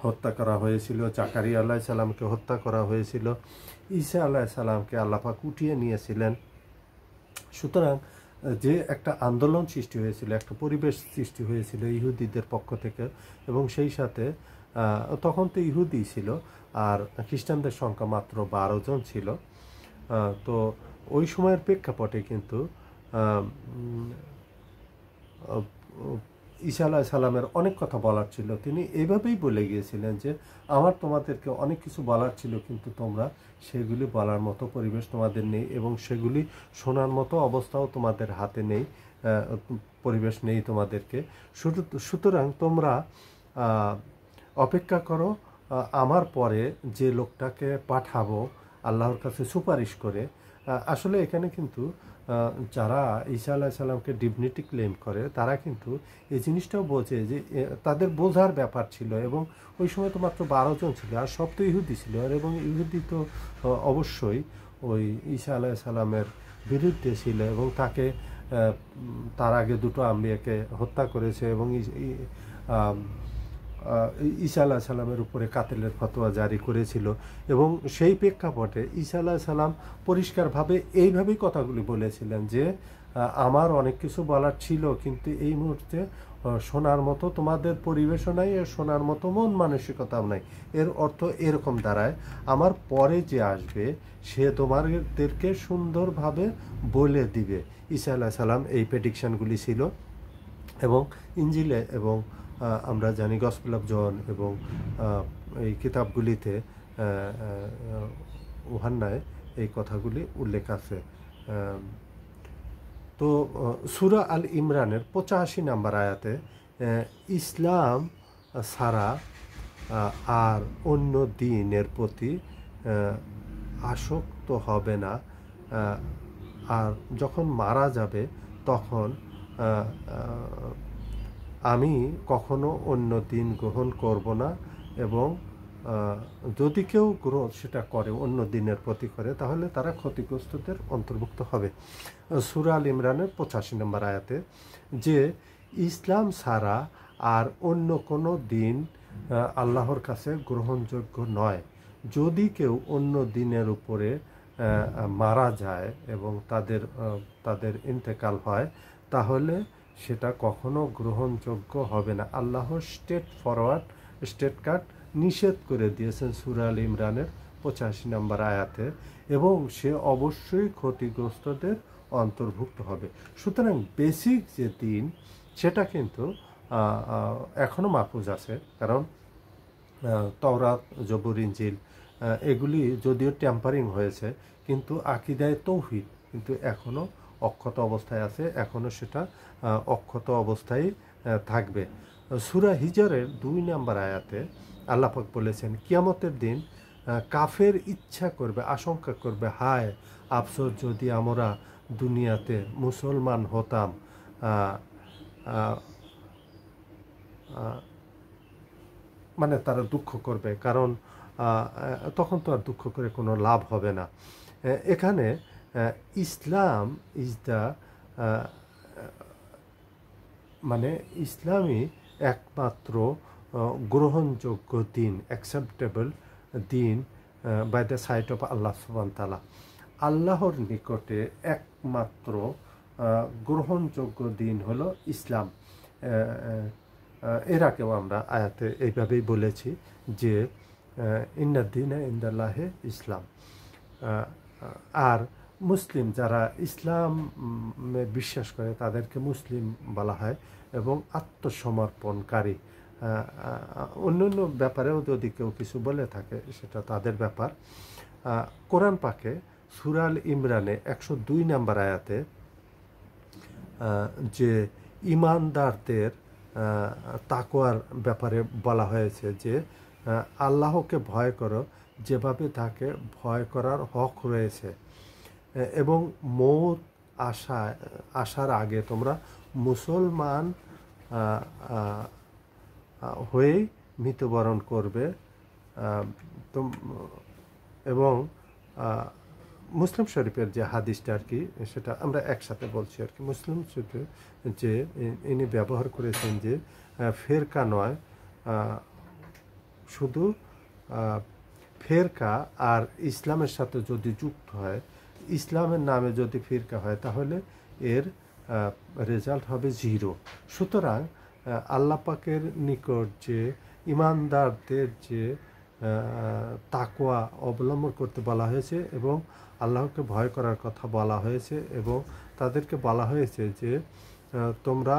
হত্যা করা হয়েছিল, জাকারিয়া আলাইহিস সালামকে হত্যা করা হয়েছিল, ঈসা আলাইহিস সালামকে আল্লাহ পাক উঠিয়ে নিয়েছিলেন। সুতরাং যে একটা আন্দোলন সৃষ্টি হয়েছিল, একটা পরিবেশ সৃষ্টি হয়েছিল ইহুদিদের পক্ষ থেকে, এবং সেই সাথে তখন তো ইহুদি ছিল আর খ্রিস্টানদের সংখ্যা মাত্র 12 জন ছিল। তো ওই সময়ের প্রেক্ষাপটে কিন্তু ঈসা আলাইহিস সালামের অনেক কথা বলার ছিল। তিনি এইভাবেই বলে গিয়েছিলেন যে আমার তোমাদেরকে অনেক কিছু বলার ছিল, কিন্তু তোমরা সেগুলি বলার মতো পরিবেশ তোমাদের নেই এবং সেগুলি শোনার মতো অবস্থাও তোমাদের হাতে নেই, পরিবেশ নেই তোমাদেরকে। সুতরাং তোমরা অপেক্ষা করো, আমার পরে যে লোকটাকে পাঠাবো আল্লাহর কাছে সুপারিশ করে। আসলে এখানে কিন্তু যারা ঈসা আলাইহিস সালামকে ডিভিনিটি ক্লেম করে তারা কিন্তু এই জিনিসটাও বোঝে যে তাদের বোঝার ব্যাপার ছিল, এবং ওই সময় তো মাত্র 12 জন ছিল আর সব তো ইহুদি ছিল, আর এবং ইহুদি তো অবশ্যই ওই ঈসা আলাইহিস সালামের বিরুদ্ধে ছিল এবং তার আগে দুটো আম্বিয়াকে হত্যা করেছে এবং ঈসা আলাইহিস সালামের উপরে কাতেলের ফতোয়া জারি করেছিল। এবং সেই প্রেক্ষাপটে ঈসা আলাইহিস সালাম পরিষ্কারভাবে এইভাবেই কথাগুলি বলেছিলেন যে আমার অনেক কিছু বলার ছিল, কিন্তু এই মুহূর্তে শোনার মতো তোমাদের পরিবেশও নাই, আর শোনার মতো মন মানসিকতাও নাই। এর অর্থ এরকম দাঁড়ায়, আমার পরে যে আসবে সে তোমাদেরকে সুন্দরভাবে বলে দিবে। ঈসা আলাইহিস সালাম এই প্রেডিকশনগুলি ছিল, এবং ইনজিলে এবং আমরা জানি গসপেল অফ জন এবং এই কিতাবগুলিতে উহান্নায় এই কথাগুলি উল্লেখ আছে। তো সূরা আল ইমরানের 85 নম্বর আয়াতে ইসলাম ছাড়া আর অন্য দিনের প্রতি আসক্ত হবে না, আর যখন মারা যাবে তখন আমি কখনো অন্য দিন গ্রহণ করব না, এবং যদি কেউ সেটা করে অন্য দিনের প্রতি করে তাহলে তারা ক্ষতিগ্রস্তদের অন্তর্ভুক্ত হবে। সূরা আল ইমরানের 85 নম্বর আয়াতে যে ইসলাম ছাড়া আর অন্য কোনো দিন আল্লাহর কাছে গ্রহণযোগ্য নয়। যদি কেউ অন্য দিনের উপরে মারা যায় এবং তাদের ইন্তেকাল হয়, তাহলে সেটা কখনো গ্রহণযোগ্য হবে না। আল্লাহ স্টেট কাট নিষেধ করে দিয়েছেন সূরা আল ইমরানের 85 নম্বর আয়াতে, এবং সে অবশ্যই ক্ষতিগ্রস্তদের অন্তর্ভুক্ত হবে। সুতরাং বেসিক যে দিন সেটা কিন্তু এখনও মাহফুজ আছে, কারণ তাওরাত, জবুর, ইনজিল এগুলি যদিও ট্যাম্পারিং হয়েছে, কিন্তু আকিদায়ে তৌহিদ কিন্তু এখনও অক্ষত অবস্থায় আছে, এখনও সেটা অক্ষত অবস্থায় থাকবে। সূরা হিজরের 2 নম্বর আয়াতে আল্লাহ পাক বলেছেন, কিয়ামতের দিন কাফের ইচ্ছা করবে, আশঙ্কা করবে, হায় আফসোস যদি আমরা দুনিয়াতে মুসলমান হতাম। মানে তারা দুঃখ করবে, কারণ তখন তো আর দুঃখ করে কোনো লাভ হবে না। এখানে ইসলাম ইজ দ্য মানে ইসলামই একমাত্র গ্রহণযোগ্য দিন, অ্যাকসেপ্টেবল দিন বাই দ্য সাইট অফ আল্লাহ সুবহানাহু ওয়া তাআলা। আল্লাহর নিকটে একমাত্র গ্রহণযোগ্য দিন হলো ইসলাম। এর আগেও আমরা আয়াতে এইভাবেই বলেছি যে ইন্নাদ্দীনা ইনদাল্লাহি ইসলাম। আর মুসলিম যারা ইসলামে বিশ্বাস করে তাদেরকে মুসলিম বলা হয়, এবং আত্মসমর্পণকারী। অন্য ব্যাপারেও যদি কেউ কিছু বলে থাকে সেটা তাদের ব্যাপার। কোরআন পাকে সূরা আল ইমরানে 102 নম্বর আয়াতে যে ইমানদারদের তাকওয়ার ব্যাপারে বলা হয়েছে যে আল্লাহকে ভয় করো যেভাবে তাকে ভয় করার হক রয়েছে, এবং মৌত আসার আগে তোমরা মুসলমান হয়েই মৃত্যুবরণ করবে। এবং মুসলিম শরীফের যে হাদিসটা আর কি, সেটা আমরা একসাথে বলছি আর কি। মুসলিম শরীফে যে ইনি ব্যবহার করেছেন যে ফেরকা নয়, শুধু ফেরকা আর ইসলামের সাথে যদি যুক্ত হয়, ইসলামের নামে যদি ফিরকা হয়, তাহলে এর রেজাল্ট হবে 0। সুতরাং আল্লাহ পাকের নিকট যে ইমানদারদের যে তাকওয়া অবলম্বন করতে বলা হয়েছে, এবং আল্লাহকে ভয় করার কথা বলা হয়েছে, এবং তাদেরকে বলা হয়েছে যে তোমরা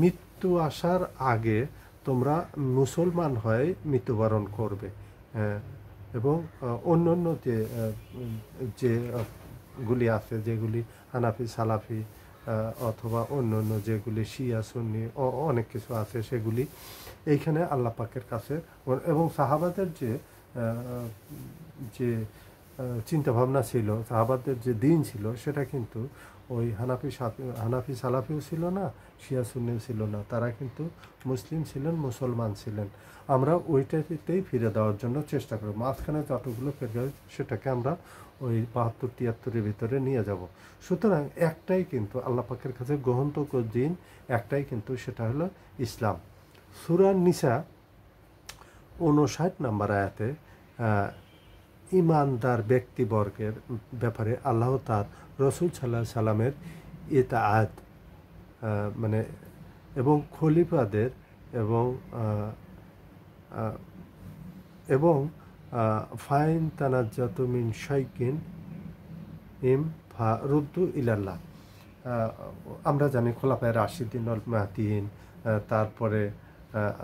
মৃত্যু আসার আগে তোমরা মুসলমান হয়ে মৃত্যুবরণ করবে। এবং অন্য যেগুলি আছে, যেগুলি হানাফি, সালাফি অথবা অন্য যেগুলি শিয়া, সুন্নি অনেক কিছু আছে, সেগুলি এইখানে আল্লাহ পাকের কাছে, এবং সাহাবাদের যে চিন্তাভাবনা ছিল, সাহাবাদের যে দিন ছিল, সেটা কিন্তু ওই হানাফি সালাফিও ছিল না, শিয়া সুন্নিও ছিল না। তারা কিন্তু মুসলিম ছিলেন, মুসলমান ছিলেন। আমরা ওইটাতেই ফিরে দেওয়ার জন্য চেষ্টা করব। মাঝখানে যতগুলো ফিরে সেটাকে আমরা ওই 72-73-এর ভিতরে নিয়ে যাব। সুতরাং একটাই কিন্তু আল্লাহ পাকের কাছে গ্রহণযোগ্য দিন, একটাই কিন্তু, সেটা হলো ইসলাম। সূরা নিসা 59 নম্বর আয়াতে ইমানদার ব্যক্তিবর্গের ব্যাপারে আল্লাহ তার রসুল সাল্লাল্লাহু আলাইহি সাল্লামের ইতাআত মানে এবং খলিফাদের এবং ফাইন তানাজ্জাতু মিন শাইকিন ইম ফারুদ্দু ইলাল্লাহ। আমরা জানি খোলাফায়ে রাশিদিন আল মাহদিয়িন, তারপরে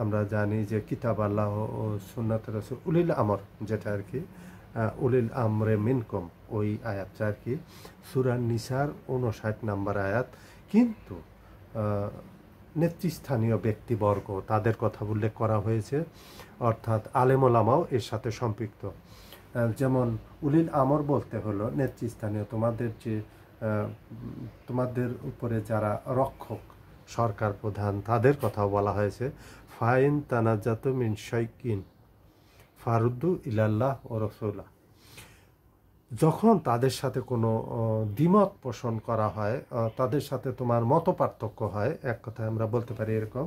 আমরা জানি যে কিতাব আল্লাহ ও সুন্নাত রাসূল উলিল আমর, যেটা আর কি উলিল আমরে মিনকুম, ওই আয়াতটা আর কি সূরা নিসার 59 নম্বর আয়াত। কিন্তু নেতৃস্থানীয় ব্যক্তিবর্গ, তাদের কথা উল্লেখ করা হয়েছে, অর্থাৎ আলেম ওলামাও এর সাথে সম্পৃক্ত। যেমন উলিল আমর বলতে হলো নেতৃস্থানীয়, তোমাদের উপরে যারা রক্ষক, সরকার প্রধান, তাদের কথাও বলা হয়েছে। ফাইন তানাজ্জাতু মিন শাইকিন ফারুদ্দু ইলাল্লাহ ও রাসূলা। যখন তাদের সাথে কোনো দ্বিমত পোষণ করা হয়, তাদের সাথে তোমার মত পার্থক্য হয়, এক কথায় আমরা বলতে পারি এরকম,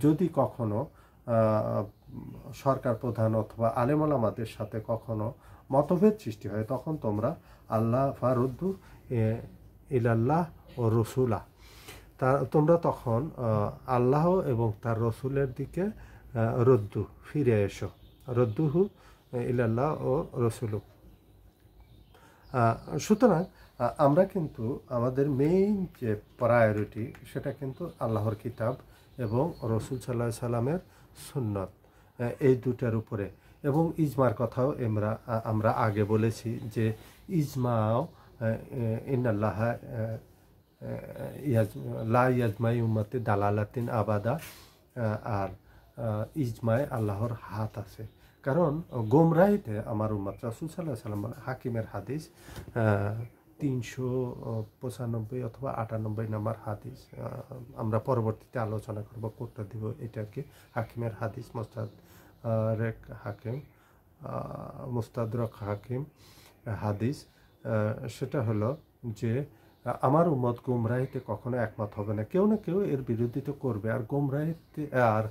যদি কখনো সরকার প্রধান অথবা আলেম ওলামাদের সাথে কখনো মতভেদ সৃষ্টি হয়, তখন তোমরা আল্লাহ ফারুদ্দু ইলাল্লাহ ও রসুলা, তোমরা তখন আল্লাহ এবং তার রসুলের দিকে রদ্দু ফিরে এসো। রদ্দুহু ইলাল্লাহ ও রসুলু। সুতরাং আমরা কিন্তু আমাদের মেইন যে প্রায়োরিটি সেটা কিন্তু আল্লাহর কিতাব এবং রসুল সাল্লাহ সাল্লামের সুন্নত, এই দুটার উপরে। এবং ইজমার কথাও আমরা আগে বলেছি যে ইজমাও ইন্নাল্লাহ লা ইয়াজমাই উম্মতি দালালাতিন আবাদা, আর ইজমায় আল্লাহর হাত আছে। কারণ গোমরাহিতে আমার উম্মত, রাসূল সাল্লাল্লাহু আলাইহি সাল্লাম হাকিমের হাদিস 395 অথবা 98 নম্বর হাদিস, আমরা পরবর্তীতে আলোচনা করব, কোটটা দিব এটাকে। হাকিমের হাদিস, মুস্তাদরক হাকিম হাদিস, সেটা হলো যে আমার উম্মত গোমরাহিতে কখনো একমত হবে না, কেউ না কেউ এর বিরোধিতা করবে। আর গোমরাহিতে আর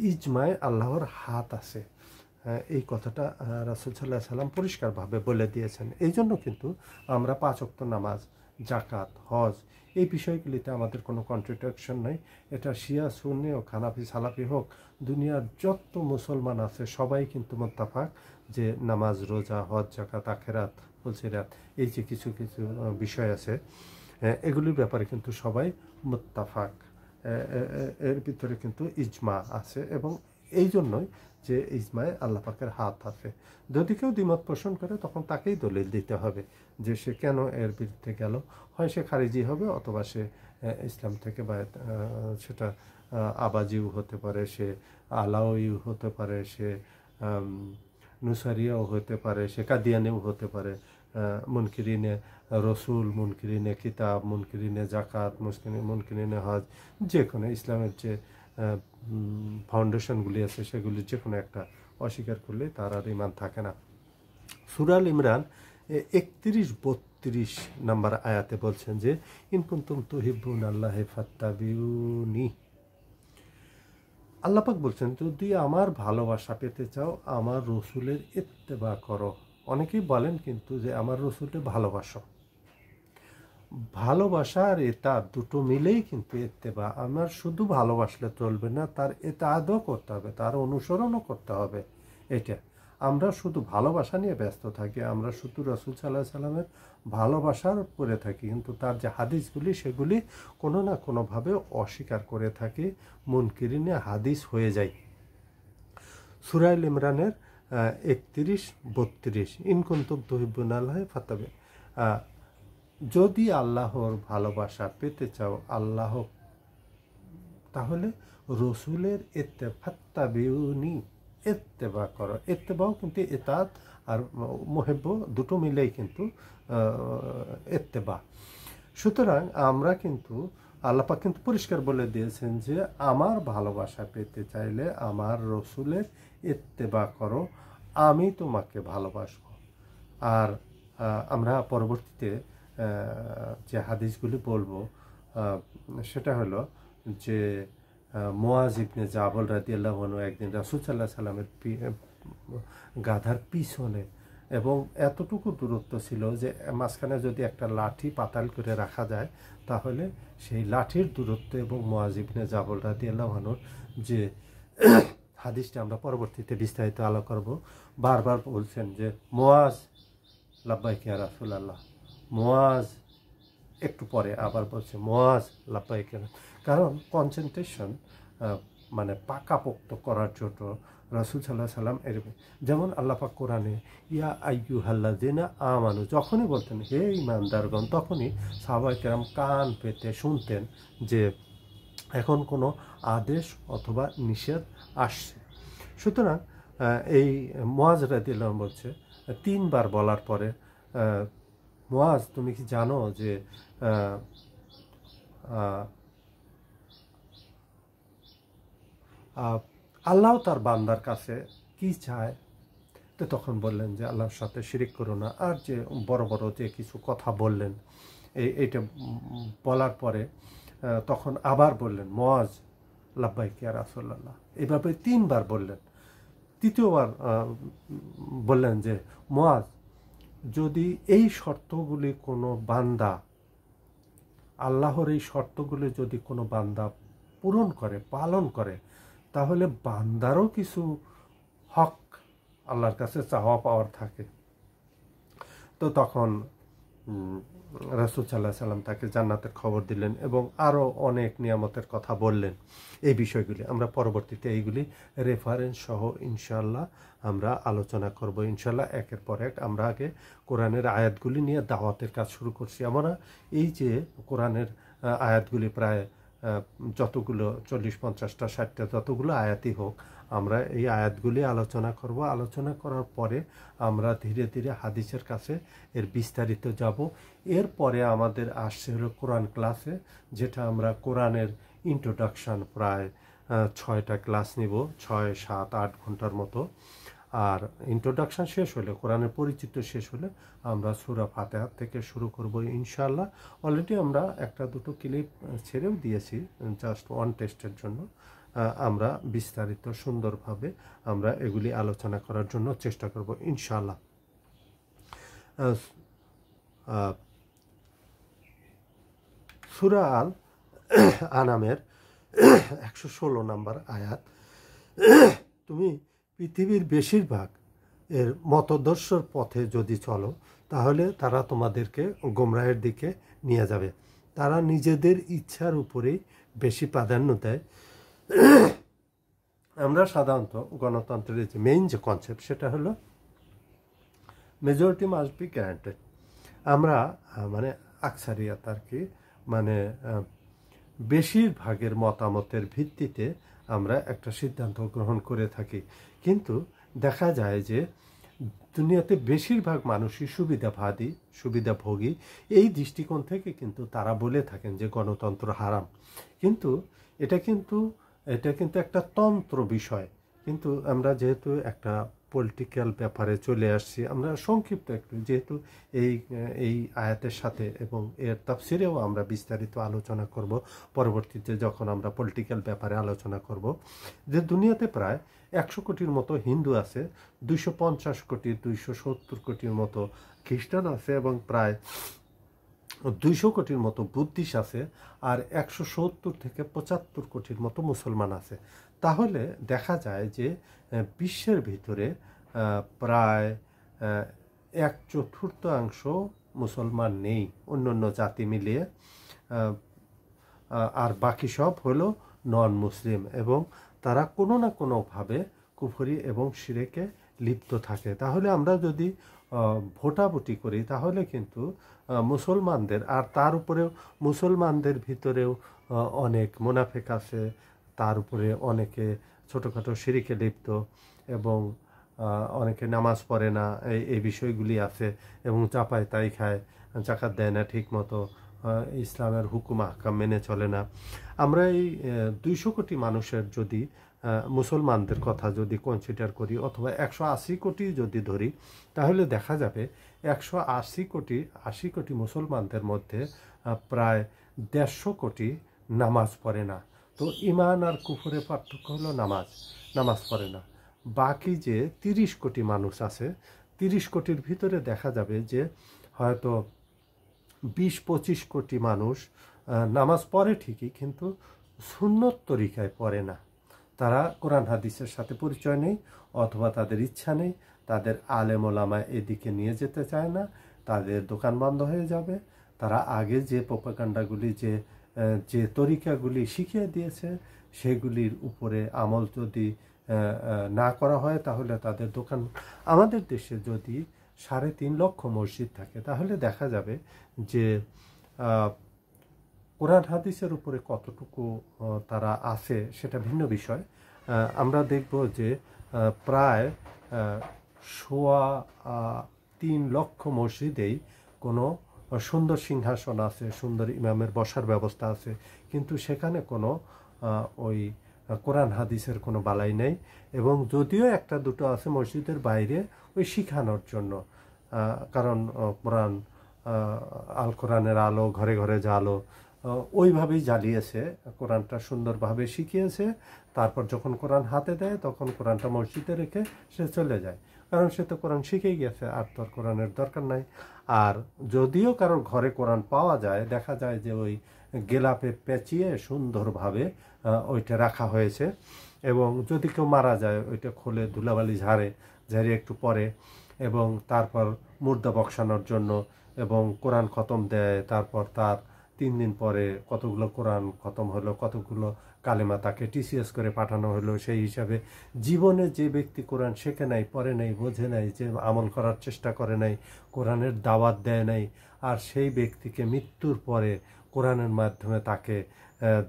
ইজমায় আল্লাহর হাত আছে, এই কথাটা রাসূল সাল্লাল্লাহু আলাইহি সাল্লাম পরিষ্কারভাবে বলে দিয়েছেন। এই জন্য কিন্তু আমরা 5 ওয়াক্ত নামাজ, জাকাত, হজ, এই বিষয়গুলিতে আমাদের কোনো কন্ট্রাডিকশন নেই। এটা শিয়া, সুন্নি ও হানাফি, সালাফি হোক, দুনিয়ার যত মুসলমান আছে সবাই কিন্তু মুত্তাফাক যে নামাজ, রোজা, হজ, জাকাত, আখেরাত, ফুলসিরাত, এই যে কিছু কিছু বিষয় আছে, এগুলির ব্যাপারে কিন্তু সবাই মুত্তাফাক। এর ভিতরে কিন্তু ইজমা আছে, এবং এই জন্যই যে ইজমায় আল্লাহ পাকের হাত আছে। যদি কেউ দ্বিমত পোষণ করে তখন তাকেই দলিল দিতে হবে যে সে কেন এর বিরুদ্ধে গেল। হয় সে খারিজি হবে, অথবা সে ইসলাম থেকে বা সেটা আবাজিও হতে পারে, সে আলাওয়িও হতে পারে, সে নুসারিয়াও হতে পারে, সে কাদিয়ানিও হতে পারে, মুনকিরিনে রসুল, মুনকিরিনে কিতাব, মুনকিরিনে জাকাত, মুনকিরিনে হজ, যে কোনো ইসলামের যে ফাউন্ডেশনগুলি আছে সেগুলির যে কোনো একটা অস্বীকার করলে তার আর ঈমান থাকে না। সূরা আল ইমরান 31-32 নম্বর আয়াতে বলছেন যে ইন কুনতুম তুহিব্বুনাল্লাহ ফাত্তাবিউনি। আল্লাহ পাক বলছেন, যদি আমার ভালোবাসা পেতে চাও আমার রসুলের ইত্তেবা করো। অনেকেই বলেন কিন্তু যে আমার রসুলকে ভালোবাসো। ভালোবাসা আর এতাত দুটো মিলেই কিন্তু ইত্তেবা। আমার শুধু ভালোবাসলে চলবে না, তার এতাদও করতে হবে, তার অনুসরণও করতে হবে। এটা আমরা শুধু ভালোবাসা নিয়ে ব্যস্ত থাকি, আমরা শুধু রাসূল সাল্লাল্লাহু আলাইহি সাল্লামের ভালোবাসার পরে থাকি, কিন্তু তার যে হাদিসগুলি সেগুলি কোনো না কোনোভাবে অস্বীকার করে থাকি, মুনকিরিনে হাদিস হয়ে যায়। সূরা আল ইমরানের 31-32 ইন কুনতুম তুহিব্বুনাল্লাহ ফাত্তাবিউনি। যদি আল্লাহর ভালোবাসা পেতে চাও আল্লাহ, তাহলে রসুলের ফাত্তাবিউনি, ইত্তেবা করো। ইত্তেবাও কিন্তু ইতাত আর মুহিব্ব দুটো মিলেই কিন্তু ইত্তেবা। সুতরাং আমরা কিন্তু আল্লাহ পাক কিন্তু পরিষ্কার বলে দিয়েছেন যে আমার ভালোবাসা পেতে চাইলে আমার রসুলের ইত্তেবা করো, আমি তোমাকে ভালোবাসবো। আর আমরা পরবর্তীতে যে হাদিসগুলি বলবো সেটা হলো যে মুআজ ইবনে জাবল রাদিয়াল্লাহু আনহু একদিন রাসূল সাল্লাল্লাহু আলাইহি সাল্লামের গাধার পিছনে, এবং এতটুকু দূরত্ব ছিল যে মাঝখানে যদি একটা লাঠি পাতাল করে রাখা যায় তাহলে সেই লাঠির দূরত্ব এবং মুআজ ইবনে জাবল রাদিয়াল্লাহু আনহুর যে হাদিসটা আমরা পরবর্তীতে বিস্তারিত আলোচনা করব, বারবার বলছেন যে মুআজ লাব্বাইক ইয়া রাসূলুল্লাহ, মুআজ, একটু পরে আবার বলছে মুআজ লাব্বাইক। কারণ কনসেন্ট্রেশন মানে পাকাপোক্ত করার জন্য রাসূল সাল্লাল্লাহু আলাইহি সাল্লাম যেমন আল্লাহ পাক কোরআনে ইয়া আইয়ুহাল্লাযিনা আমানু যখনই বলতেন হে ঈমানদারগণ, তখনই সাহাবায়ে কেরাম কান পেতে শুনতেন যে এখন কোনো আদেশ অথবা নিষেধ আসছে। সুতরাং এই মুআজ রাদিয়াল্লাহু আনহু বলছে 3 বার বলার পরে, মুআজ তুমি কি জানো যে আল্লাহ তার বান্দার কাছে কি চায়? তো তখন বললেন যে আল্লাহর সাথে শিরিক করো না। আর যে বড় বড় যে কিছু কথা বললেন, এইটা বলার পরে তখন আবার বললেন মুআজ লাব্বাইক ইয়া রাসূলুল্লাহ, এভাবে 3 বার বললেন। তৃতীয়বার বললেন যে মুআজ, যদি এই শর্তগুলি কোনো বান্দা আল্লাহর এই শর্তগুলো যদি কোনো বান্দা পূরণ করে, পালন করে, তাহলে বান্দারও কিছু হক আল্লাহর কাছে চাওয়া পাওয়ার থাকে। তো তখন রাসূল সাল্লাল্লাহু আলাইহি সাল্লাম তাকে জান্নাতের খবর দিলেন এবং আরও অনেক নিয়ামতের কথা বললেন। এই বিষয়গুলি আমরা পরবর্তীতে এইগুলি রেফারেন্স সহ ইনশাআল্লাহ আমরা আলোচনা করব। ইনশাআল্লাহ একের পর এক আমরা আগে কোরআনের আয়াতগুলি নিয়ে দাওয়াতের কাজ শুরু করছি। আমরা এই যে কোরআনের আয়াতগুলি প্রায় যতগুলো 40-50টা 60টা যতগুলো আয়াতই হোক, আমরা এই আয়াতগুলি আলোচনা করব। আলোচনা করার পরে আমরা ধীরে ধীরে হাদিসের কাছে এর বিস্তারিত যাব। এরপরে আমাদের আসছে হলো কোরআন ক্লাসে, যেটা আমরা কোরআনের ইন্ট্রোডাকশান প্রায় 6টা ক্লাস নিব, 6-7-8 ঘন্টার মতো। আর ইন্ট্রোডাকশান শেষ হলে, কোরআনের পরিচিত শেষ হলে আমরা সূরা ফাতিহা থেকে শুরু করব ইনশাআল্লাহ। অলরেডি আমরা 1-2 ক্লিপ ছেড়েও দিয়েছি জাস্ট ওয়ান টেস্টের জন্য। আমরা বিস্তারিত সুন্দরভাবে আমরা এগুলি আলোচনা করার জন্য চেষ্টা করব ইনশাআল্লাহ। সূরা আল আনামের 116 নম্বর আয়াত, তুমি পৃথিবীর বেশিরভাগ এর মতদর্শর পথে যদি চলো, তাহলে তারা তোমাদেরকে গোমরাহের দিকে নিয়ে যাবে। তারা নিজেদের ইচ্ছার উপরেই বেশি প্রাধান্য দেয়। আমরা সাধারণত গণতন্ত্রের যে মেইন যে কনসেপ্ট, সেটা হলো মেজরিটি মাস্ট বি গ্যারান্টেড। আমরা মানে আকসারিয়াত আর কি, মানে বেশিরভাগের মতামতের ভিত্তিতে আমরা একটা সিদ্ধান্ত গ্রহণ করে থাকি। কিন্তু দেখা যায় যে দুনিয়াতে বেশিরভাগ মানুষই সুবিধাবাদী, সুবিধাভোগী। এই দৃষ্টিকোণ থেকে কিন্তু তারা বলে থাকেন যে গণতন্ত্র হারাম। কিন্তু এটা কিন্তু একটা তন্ত্র বিষয়। কিন্তু আমরা যেহেতু একটা পলিটিক্যাল ব্যাপারে চলে আসছি, আমরা সংক্ষিপ্ত একটু, যেহেতু এই আয়াতের সাথে এবং এর তাফসিরেও আমরা বিস্তারিত আলোচনা করব পরবর্তীতে যখন আমরা পলিটিক্যাল ব্যাপারে আলোচনা করব। যে দুনিয়াতে প্রায় 100 কোটির মতো হিন্দু আছে, 250 কোটি 270 কোটির মতো খ্রিস্টান আছে এবং প্রায় 200 কোটির মতো বুদ্ধিস্ট আছে, আর 170 থেকে 75 কোটির মতো মুসলমান আছে। তাহলে দেখা যায় যে বিশ্বের ভিতরে প্রায় 1/4 মুসলমান নেই, অন্য জাতি মিলিয়ে, আর বাকি সব হলো নন মুসলিম, এবং তারা কোনো না কোনোভাবে কুফরি এবং শিরকে লিপ্ত থাকে। তাহলে আমরা যদি ভোটাভুটি করি, তাহলে কিন্তু মুসলমানদের, আর তার উপরেও মুসলমানদের ভিতরেও অনেক মুনাফিক আছে, তার উপরে অনেকে ছোটোখাটো শিরকে লিপ্ত, এবং অনেকে নামাজ পড়ে না, এই বিষয়গুলি আছে, এবং চাপায় তাই খায়, জাকাত দেয় না ঠিক মতো, ইসলামের হুকুম আহকাম মেনে চলে না। আমরা এই 200 কোটি মানুষের যদি মুসলমানদের কথা যদি কনসিডার করি, অথবা 180 কোটি যদি ধরি, তাহলে দেখা যাবে 180 কোটি মুসলমানদের মধ্যে প্রায় 150 কোটি নামাজ পড়ে না। তো ইমান আর কুফরের পার্থক্য হলো নামাজ পড়ে না। বাকি যে 30 কোটি মানুষ আছে, 30 কোটির ভিতরে দেখা যাবে যে হয়তো 20-25 কোটি মানুষ নামাজ পড়ে ঠিকই, কিন্তু সুন্নত তরিকায় পড়ে না। তারা কোরআন হাদিসের সাথে পরিচয় নেই, অথবা তাদের ইচ্ছা নেই, তাদের আলেম ওলামা এদিকে নিয়ে যেতে চায় না, তাদের দোকান বন্ধ হয়ে যাবে। তারা আগে যে প্রোপাগান্ডাগুলি, যে তরিকাগুলি শিখিয়ে দিয়েছে, সেগুলির উপরে আমল যদি না করা হয়, তাহলে তাদের দোকান, আমাদের দেশে যদি 3.5 লক্ষ মসজিদ থাকে, তাহলে দেখা যাবে যে কোরআন হাদিসের উপরে কতটুকু তারা আছে সেটা ভিন্ন বিষয়। আমরা দেখব যে প্রায় 3.25 লক্ষ মসজিদেই কোনো সুন্দর সিংহাসন আছে, সুন্দর ইমামের বসার ব্যবস্থা আছে, কিন্তু সেখানে কোনো ওই কোরআন হাদিসের কোনো বালাই নেই। এবং যদিও 1-2 আছে মসজিদের বাইরে ওই শিখানোর জন্য, কারণ কোরআন, আল কোরআনের আলো ঘরে ঘরে জ্বালো, ওইভাবেই জ্বালিয়েছে, কোরআনটা সুন্দরভাবে শিখিয়েছে। তারপর যখন কোরআন হাতে দেয়, তখন কোরআনটা মসজিদে রেখে সে চলে যায়। কারণ সে তো কোরআন শিখেই গেছে, আর তোর কোরআনের দরকার নাই। আর যদিও কারোর ঘরে কোরআন পাওয়া যায়, দেখা যায় যে ওই গেলাপে পেঁচিয়ে সুন্দরভাবে ওইটা রাখা হয়েছে, এবং যদি কেউ মারা যায় ওইটা খুলে ধুলাবালি ঝাড়িয়ে একটু পরে, এবং তারপর মুর্দা বক্সানোর জন্য এবং কোরআন খতম দেয়। তারপর তার 3 দিন পরে কতগুলো কোরআন খতম হলো, কতগুলো কালেমা তাকে টিসিএস করে পাঠানো হলো। সেই হিসাবে জীবনে যে ব্যক্তি কোরআন শেখে নাই, পড়ে নাই, বোঝে নাই, যে আমল করার চেষ্টা করে নাই, কোরআনের দাওয়াত দেয় নাই, আর সেই ব্যক্তিকে মৃত্যুর পরে কোরআনের মাধ্যমে তাকে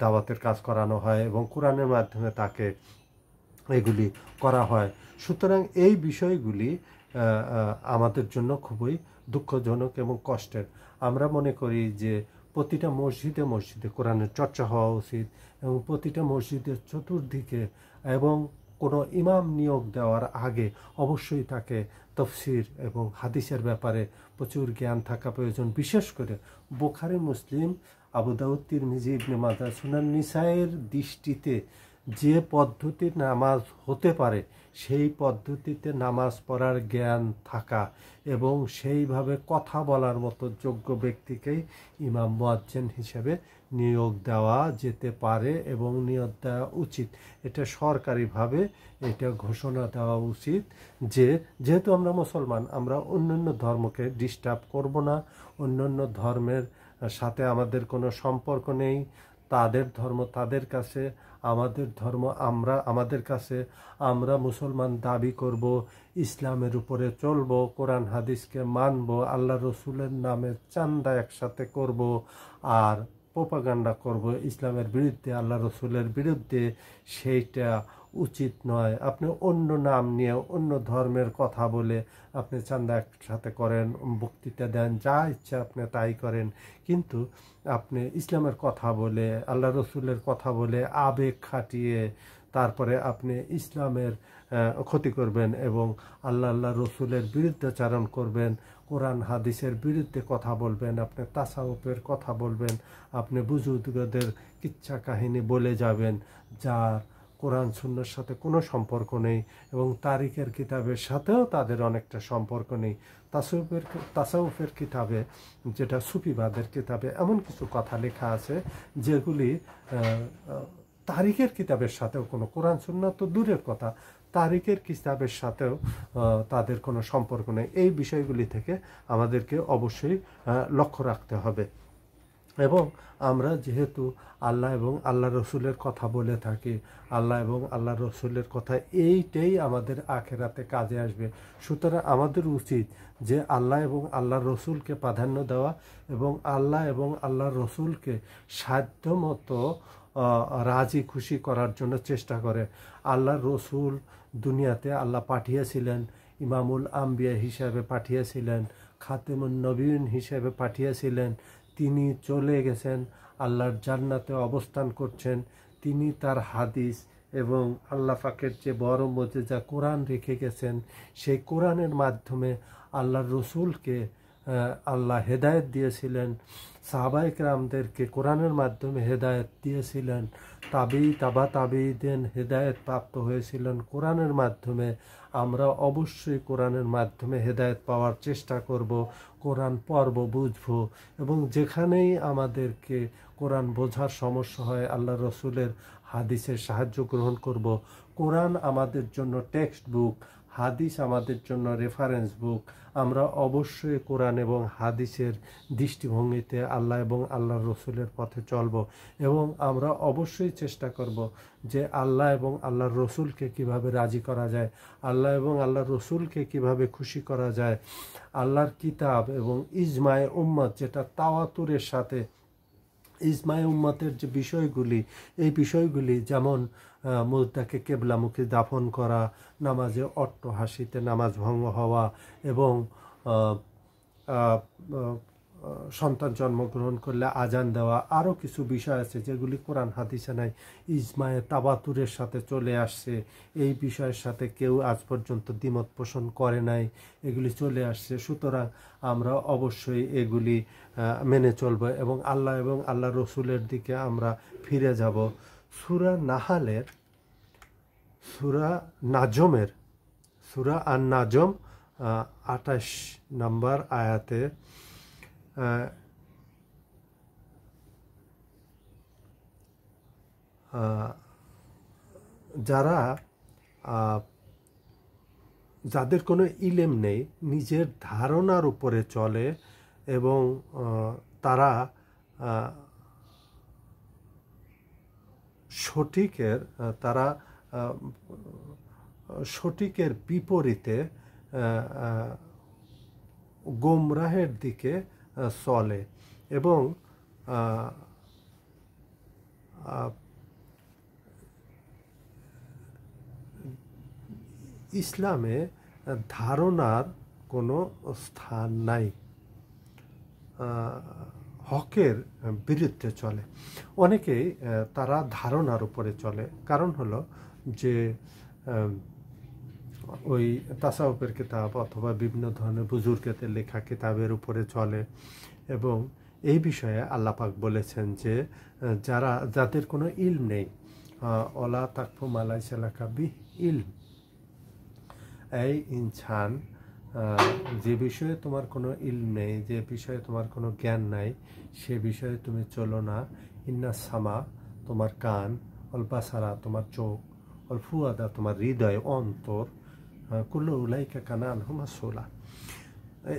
দাওয়াতের কাজ করানো হয় এবং কোরআনের মাধ্যমে তাকে এগুলি করা হয়। সুতরাং এই বিষয়গুলি আমাদের জন্য খুবই দুঃখজনক এবং কষ্টের। আমরা মনে করি যে প্রতিটা মসজিদে কোরআনের চর্চা হওয়া উচিত, এবং প্রতিটা মসজিদের চতুর্দিকে এবং কোনো ইমাম নিয়োগ দেওয়ার আগে অবশ্যই তাকে তফসির এবং হাদিসের ব্যাপারে প্রচুর জ্ঞান থাকা প্রয়োজন। বিশেষ করে বুখারী, মুসলিম, আবু দাউদ, তিরমিজি, ইবনে মাজাহ, সুনান নিসাইয়ের দৃষ্টিতে যে পদ্ধতির নামাজ হতে পারে সেই পদ্ধতিতে নামাজ পড়ার জ্ঞান থাকা এবং সেইভাবে কথা বলার মতো যোগ্য ব্যক্তিকেই ইমাম মুয়াজ্জিন হিসেবে নিয়োগ দেওয়া যেতে পারে এবং নিয়োগ দেওয়া উচিত। এটা সরকারিভাবে এটা ঘোষণা দেওয়া উচিত যে যেহেতু আমরা মুসলমান, আমরা অন্যান্য ধর্মকে ডিস্টার্ব করব না, অন্যান্য ধর্মের সাথে আমাদের কোনো সম্পর্ক নেই। তাদের ধর্ম তাদের কাছে, আমাদের ধর্ম আমাদের কাছে। আমরা মুসলমান দাবি করব, ইসলামের উপরে চলব, কোরআন হাদিসকে মানব, আল্লাহ রসুলের নামে চান্দা একসাথে করব, আর প্রোপাগান্ডা করব ইসলামের বিরুদ্ধে, আল্লাহ রসুলের বিরুদ্ধে। সেইটা উচিত নয়। আপনি অন্য নাম নিয়ে অন্য ধর্মের কথা বলে আপনি চান্দা একসাথে করেন, বক্তৃতা দেন, যা ইচ্ছা আপনি তাই করেন, কিন্তু আপনি ইসলামের কথা বলে, আল্লাহ রসুলের কথা বলে, আবেগ খাটিয়ে তারপরে আপনি ইসলামের ক্ষতি করবেন এবং আল্লাহ রসুলের বিরুদ্ধাচারণ করবেন, কোরআন হাদিসের বিরুদ্ধে কথা বলবেন, আপনি তাসাউফের কথা বলবেন, আপনি বুজুর্গদের কিচ্ছা কাহিনী বলে যাবেন যার কোরআন সুন্নাহর সাথে কোনো সম্পর্ক নেই, এবং তারিখের কিতাবের সাথেও তাদের অনেকটা সম্পর্ক নেই। তাসাউফের কিতাবে, যেটা সুফিবাদের কিতাবে, এমন কিছু কথা লেখা আছে যেগুলি তারিখের কিতাবের সাথেও কোনো, কোরআন সুন্নাহ তো দূরের কথা, তারিখের কিতাবের সাথেও তাদের কোনো সম্পর্ক নেই। এই বিষয়গুলি থেকে আমাদেরকে অবশ্যই লক্ষ্য রাখতে হবে। এবং আমরা যেহেতু আল্লাহ এবং আল্লাহ রসুলের কথা বলে থাকি, আল্লাহ এবং আল্লাহ রসুলের কথা এইটাই আমাদের আখেরাতে কাজে আসবে। সুতরাং আমাদের উচিত যে আল্লাহ এবং আল্লাহ রসুলকে প্রাধান্য দেওয়া এবং আল্লাহ এবং আল্লাহ রসুলকে সাধ্যমতো রাজি খুশি করার জন্য চেষ্টা করে। আল্লাহ রসুল দুনিয়াতে আল্লাহ পাঠিয়েছিলেন, ইমামুল আম্বিয়া হিসাবে পাঠিয়েছিলেন, খাতেমুন নবীন হিসাবে পাঠিয়েছিলেন। তিনি চলে গেছেন, আল্লাহর জান্নাতে অবস্থান করছেন। তিনি তার হাদিস এবং আল্লাহ পাকের যে বড় মুজিজা কোরআন রেখে গেছেন, সেই কোরআনের মাধ্যমে আল্লাহর রসুলকে আল্লাহ হেদায়েত দিয়েছিলেন, সাহাবায়ে কেরামদেরকে কোরআনের মাধ্যমে হেদায়েত দিয়েছিলেন, তাবিঈন হেদায়েত প্রাপ্ত হয়েছিলেন কোরআনের মাধ্যমে। আমরা অবশ্যই কোরআনের মাধ্যমে হেদায়েত পাওয়ার চেষ্টা করব, কোরআন পড়ব, বুঝব, এবং যেখানেই আমাদেরকে কোরআন বোঝার সমস্যা হয় আল্লাহ রসুলের হাদিসের সাহায্য গ্রহণ করব। কোরআন আমাদের জন্য টেক্সট বুক, হাদিস আমাদের জন্য রেফারেন্স বুক। আমরা অবশ্যই কোরআন এবং হাদিসের দৃষ্টিভঙ্গিতে আল্লাহ এবং আল্লাহ রসুলের পথে চলব, এবং আমরা অবশ্যই চেষ্টা করব যে আল্লাহ এবং আল্লাহর রসুলকে কিভাবে রাজি করা যায়, আল্লাহ এবং আল্লাহর রসুলকে কিভাবে খুশি করা যায়। আল্লাহর কিতাব এবং ইজমায়ে উম্মত, যেটা তাওয়াতুরের সাথে ইজমায়ে উম্মতের যে বিষয়গুলি, এই বিষয়গুলি যেমন মুর্দাকে কেবলামুখী দাফন করা, নামাজে অট্টহাসিতে নামাজ ভঙ্গ হওয়া, এবং সন্তান জন্মগ্রহণ করলে আজান দেওয়া, আরও কিছু বিষয় আছে যেগুলি কোরআন হাদিসে নাই, ইজমায়ে তাবাতুরের সাথে চলে আসছে। এই বিষয়ের সাথে কেউ আজ পর্যন্ত দ্বিমত পোষণ করে নাই, এগুলি চলে আসছে। সুতরাং আমরা অবশ্যই এগুলি মেনে চলব এবং আল্লাহ এবং আল্লাহ রসুলের দিকে আমরা ফিরে যাব। সূরা নাজমের সূরা আন-নাজম 28 নম্বর আয়াতে যাদের কোনো ইলম নেই, নিজের ধারণার উপরে চলে এবং তারা সঠিকের বিপরীতে গোমরাহের দিকে চলে এবং ইসলামে ধারণার কোনো স্থান নাই, হকের বিরুদ্ধে চলে। অনেকেই তারা ধারণার উপরে চলে, কারণ হলো যে ওই তাসাউফের কিতাব অথবা বিভিন্ন ধরনের বুজুর্গদের লেখা কিতাবের উপরে চলে এবং এই বিষয়ে আল্লাহ পাক বলেছেন যে যাদের কোনো ইলম নেই, ওলা তাকফু মা লাইসা লাকা বিহি ইলম, এই ইনসান, যে বিষয়ে তোমার কোনো ইলম নেই, যে বিষয়ে তোমার কোনো জ্ঞান নাই, সে বিষয়ে তুমি চলো না। ইন্না সামা, তোমার কান, অল বাসারা, তোমার চোখ, অল ফুয়াদা, তোমার হৃদয়, অন্তর, কুল্লু উলাইকা কানা আনহু মাসউলা,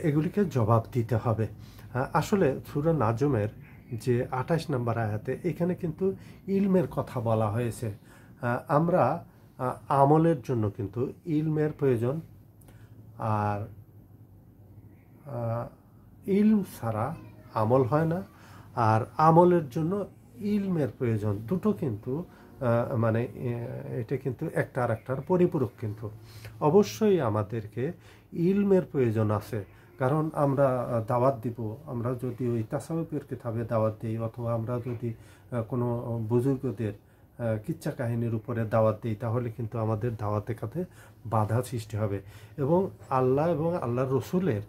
এগুলিকে জবাব দিতে হবে। আসলে সূরা নাজমের যে 28 নম্বর আয়াতে এখানে কিন্তু ইলমের কথা বলা হয়েছে। আমরা আমলের জন্য কিন্তু ইলমের প্রয়োজন, আর ইলম ছাড়া আমল হয় না, আর আমলের জন্য ইলমের প্রয়োজন। দুটো কিন্তু মানে এটা কিন্তু একটা আর একটার পরিপূরক। কিন্তু অবশ্যই আমাদেরকে ইলমের প্রয়োজন আছে, কারণ আমরা দাওয়াত দিব, আমরা যদি ওই তাসাউফের কিতাবে দাওয়াত দিই অথবা আমরা যদি কোনো বুজুর্গদের কিচ্ছা কাহিনীর উপরে দাওয়াত দিই, তাহলে কিন্তু আমাদের দাওয়াতে কাতে বাধা সৃষ্টি হবে। এবং আল্লাহ এবং আল্লাহর রসুলের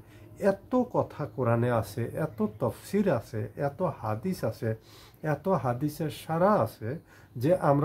এত কথা কোরআনে আছে, এত তফসির আছে, এত হাদিস আছে, এত হাদিসের সারা আছে যে আমরা